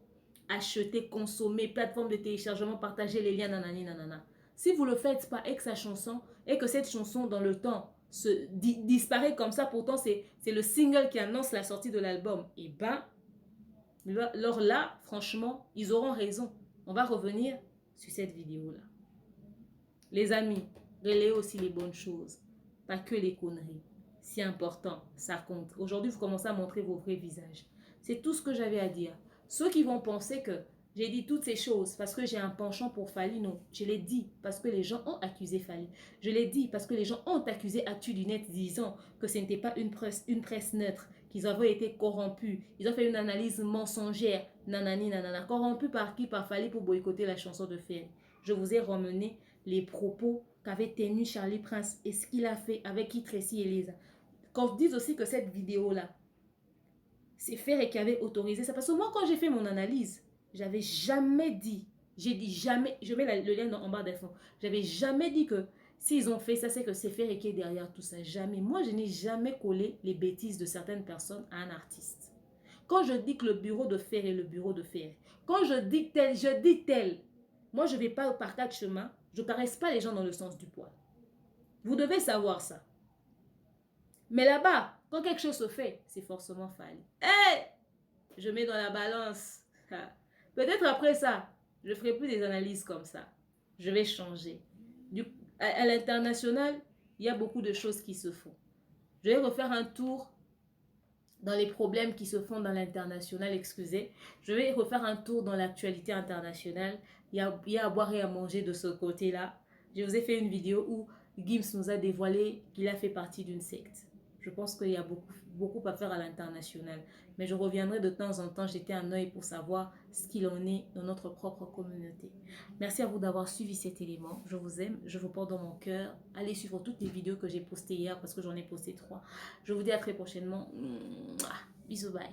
acheter, consommer, plateforme de téléchargement, partager les liens, nanani, nanana. Si vous ne le faites pas avec sa chanson, et que cette chanson dans le temps disparaît comme ça, pourtant c'est le single qui annonce la sortie de l'album, et ben, alors là, franchement, ils auront raison. On va revenir sur cette vidéo-là. Les amis, relayez aussi les bonnes choses, pas que les conneries. C'est important, ça compte. Aujourd'hui, vous commencez à montrer vos vrais visages. C'est tout ce que j'avais à dire. Ceux qui vont penser que j'ai dit toutes ces choses parce que j'ai un penchant pour Fally, non. Je l'ai dit parce que les gens ont accusé Fally. Je l'ai dit parce que les gens ont accusé Actu du net disant que ce n'était pas une presse neutre, qu'ils avaient été corrompus. Ils ont fait une analyse mensongère, nanani, nanana. Corrompus par qui? Par Fally pour boycotter la chanson de Ferré. Je vous ai ramené les propos qu'avait tenu Charlie Prince et ce qu'il a fait avec qui Tracy Elisa. Quand je dis aussi que cette vidéo-là, c'est Ferré qui avait autorisé ça. Parce que moi, quand j'ai fait mon analyse, j'avais jamais dit, j'ai dit jamais, je mets le lien en bas des fonds, j'avais jamais dit que s'ils ont fait ça, c'est que c'est Ferré qui est derrière tout ça. Jamais. Moi, je n'ai jamais collé les bêtises de certaines personnes à un artiste. Quand je dis que le bureau de Ferré, le bureau de Ferré, quand je dis tel, je dis tel. Moi, je ne vais pas par quatre chemins, je ne caresse pas les gens dans le sens du poil. Vous devez savoir ça. Mais là-bas, quand quelque chose se fait, c'est forcément Fally. Hey! Je mets dans la balance. Peut-être après ça, je ne ferai plus des analyses comme ça. Je vais changer. À l'international, il y a beaucoup de choses qui se font. Je vais refaire un tour dans les problèmes qui se font dans l'international, excusez. Je vais refaire un tour dans l'actualité internationale. Il y a à boire et à manger de ce côté-là. Je vous ai fait une vidéo où Gims nous a dévoilé qu'il a fait partie d'une secte. Je pense qu'il y a beaucoup à faire à l'international. Mais je reviendrai de temps en temps jeter un œil pour savoir ce qu'il en est dans notre propre communauté. Merci à vous d'avoir suivi cet élément. Je vous aime, je vous porte dans mon cœur. Allez suivre toutes les vidéos que j'ai postées hier parce que j'en ai posté 3. Je vous dis à très prochainement. Bisous, bye.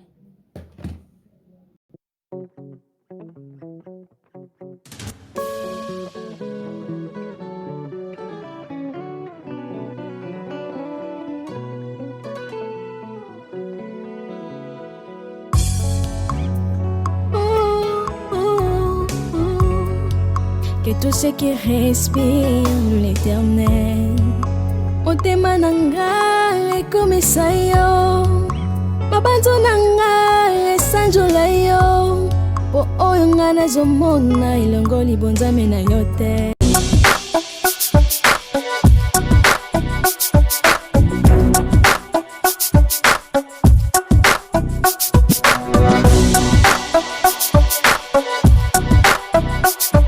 Que tout ce qui respire l'Éternel, motema nanga ekomisa yo, mabanzo nanga esanjola yo, po oyo nga nazomona elongo libonzame na yo te.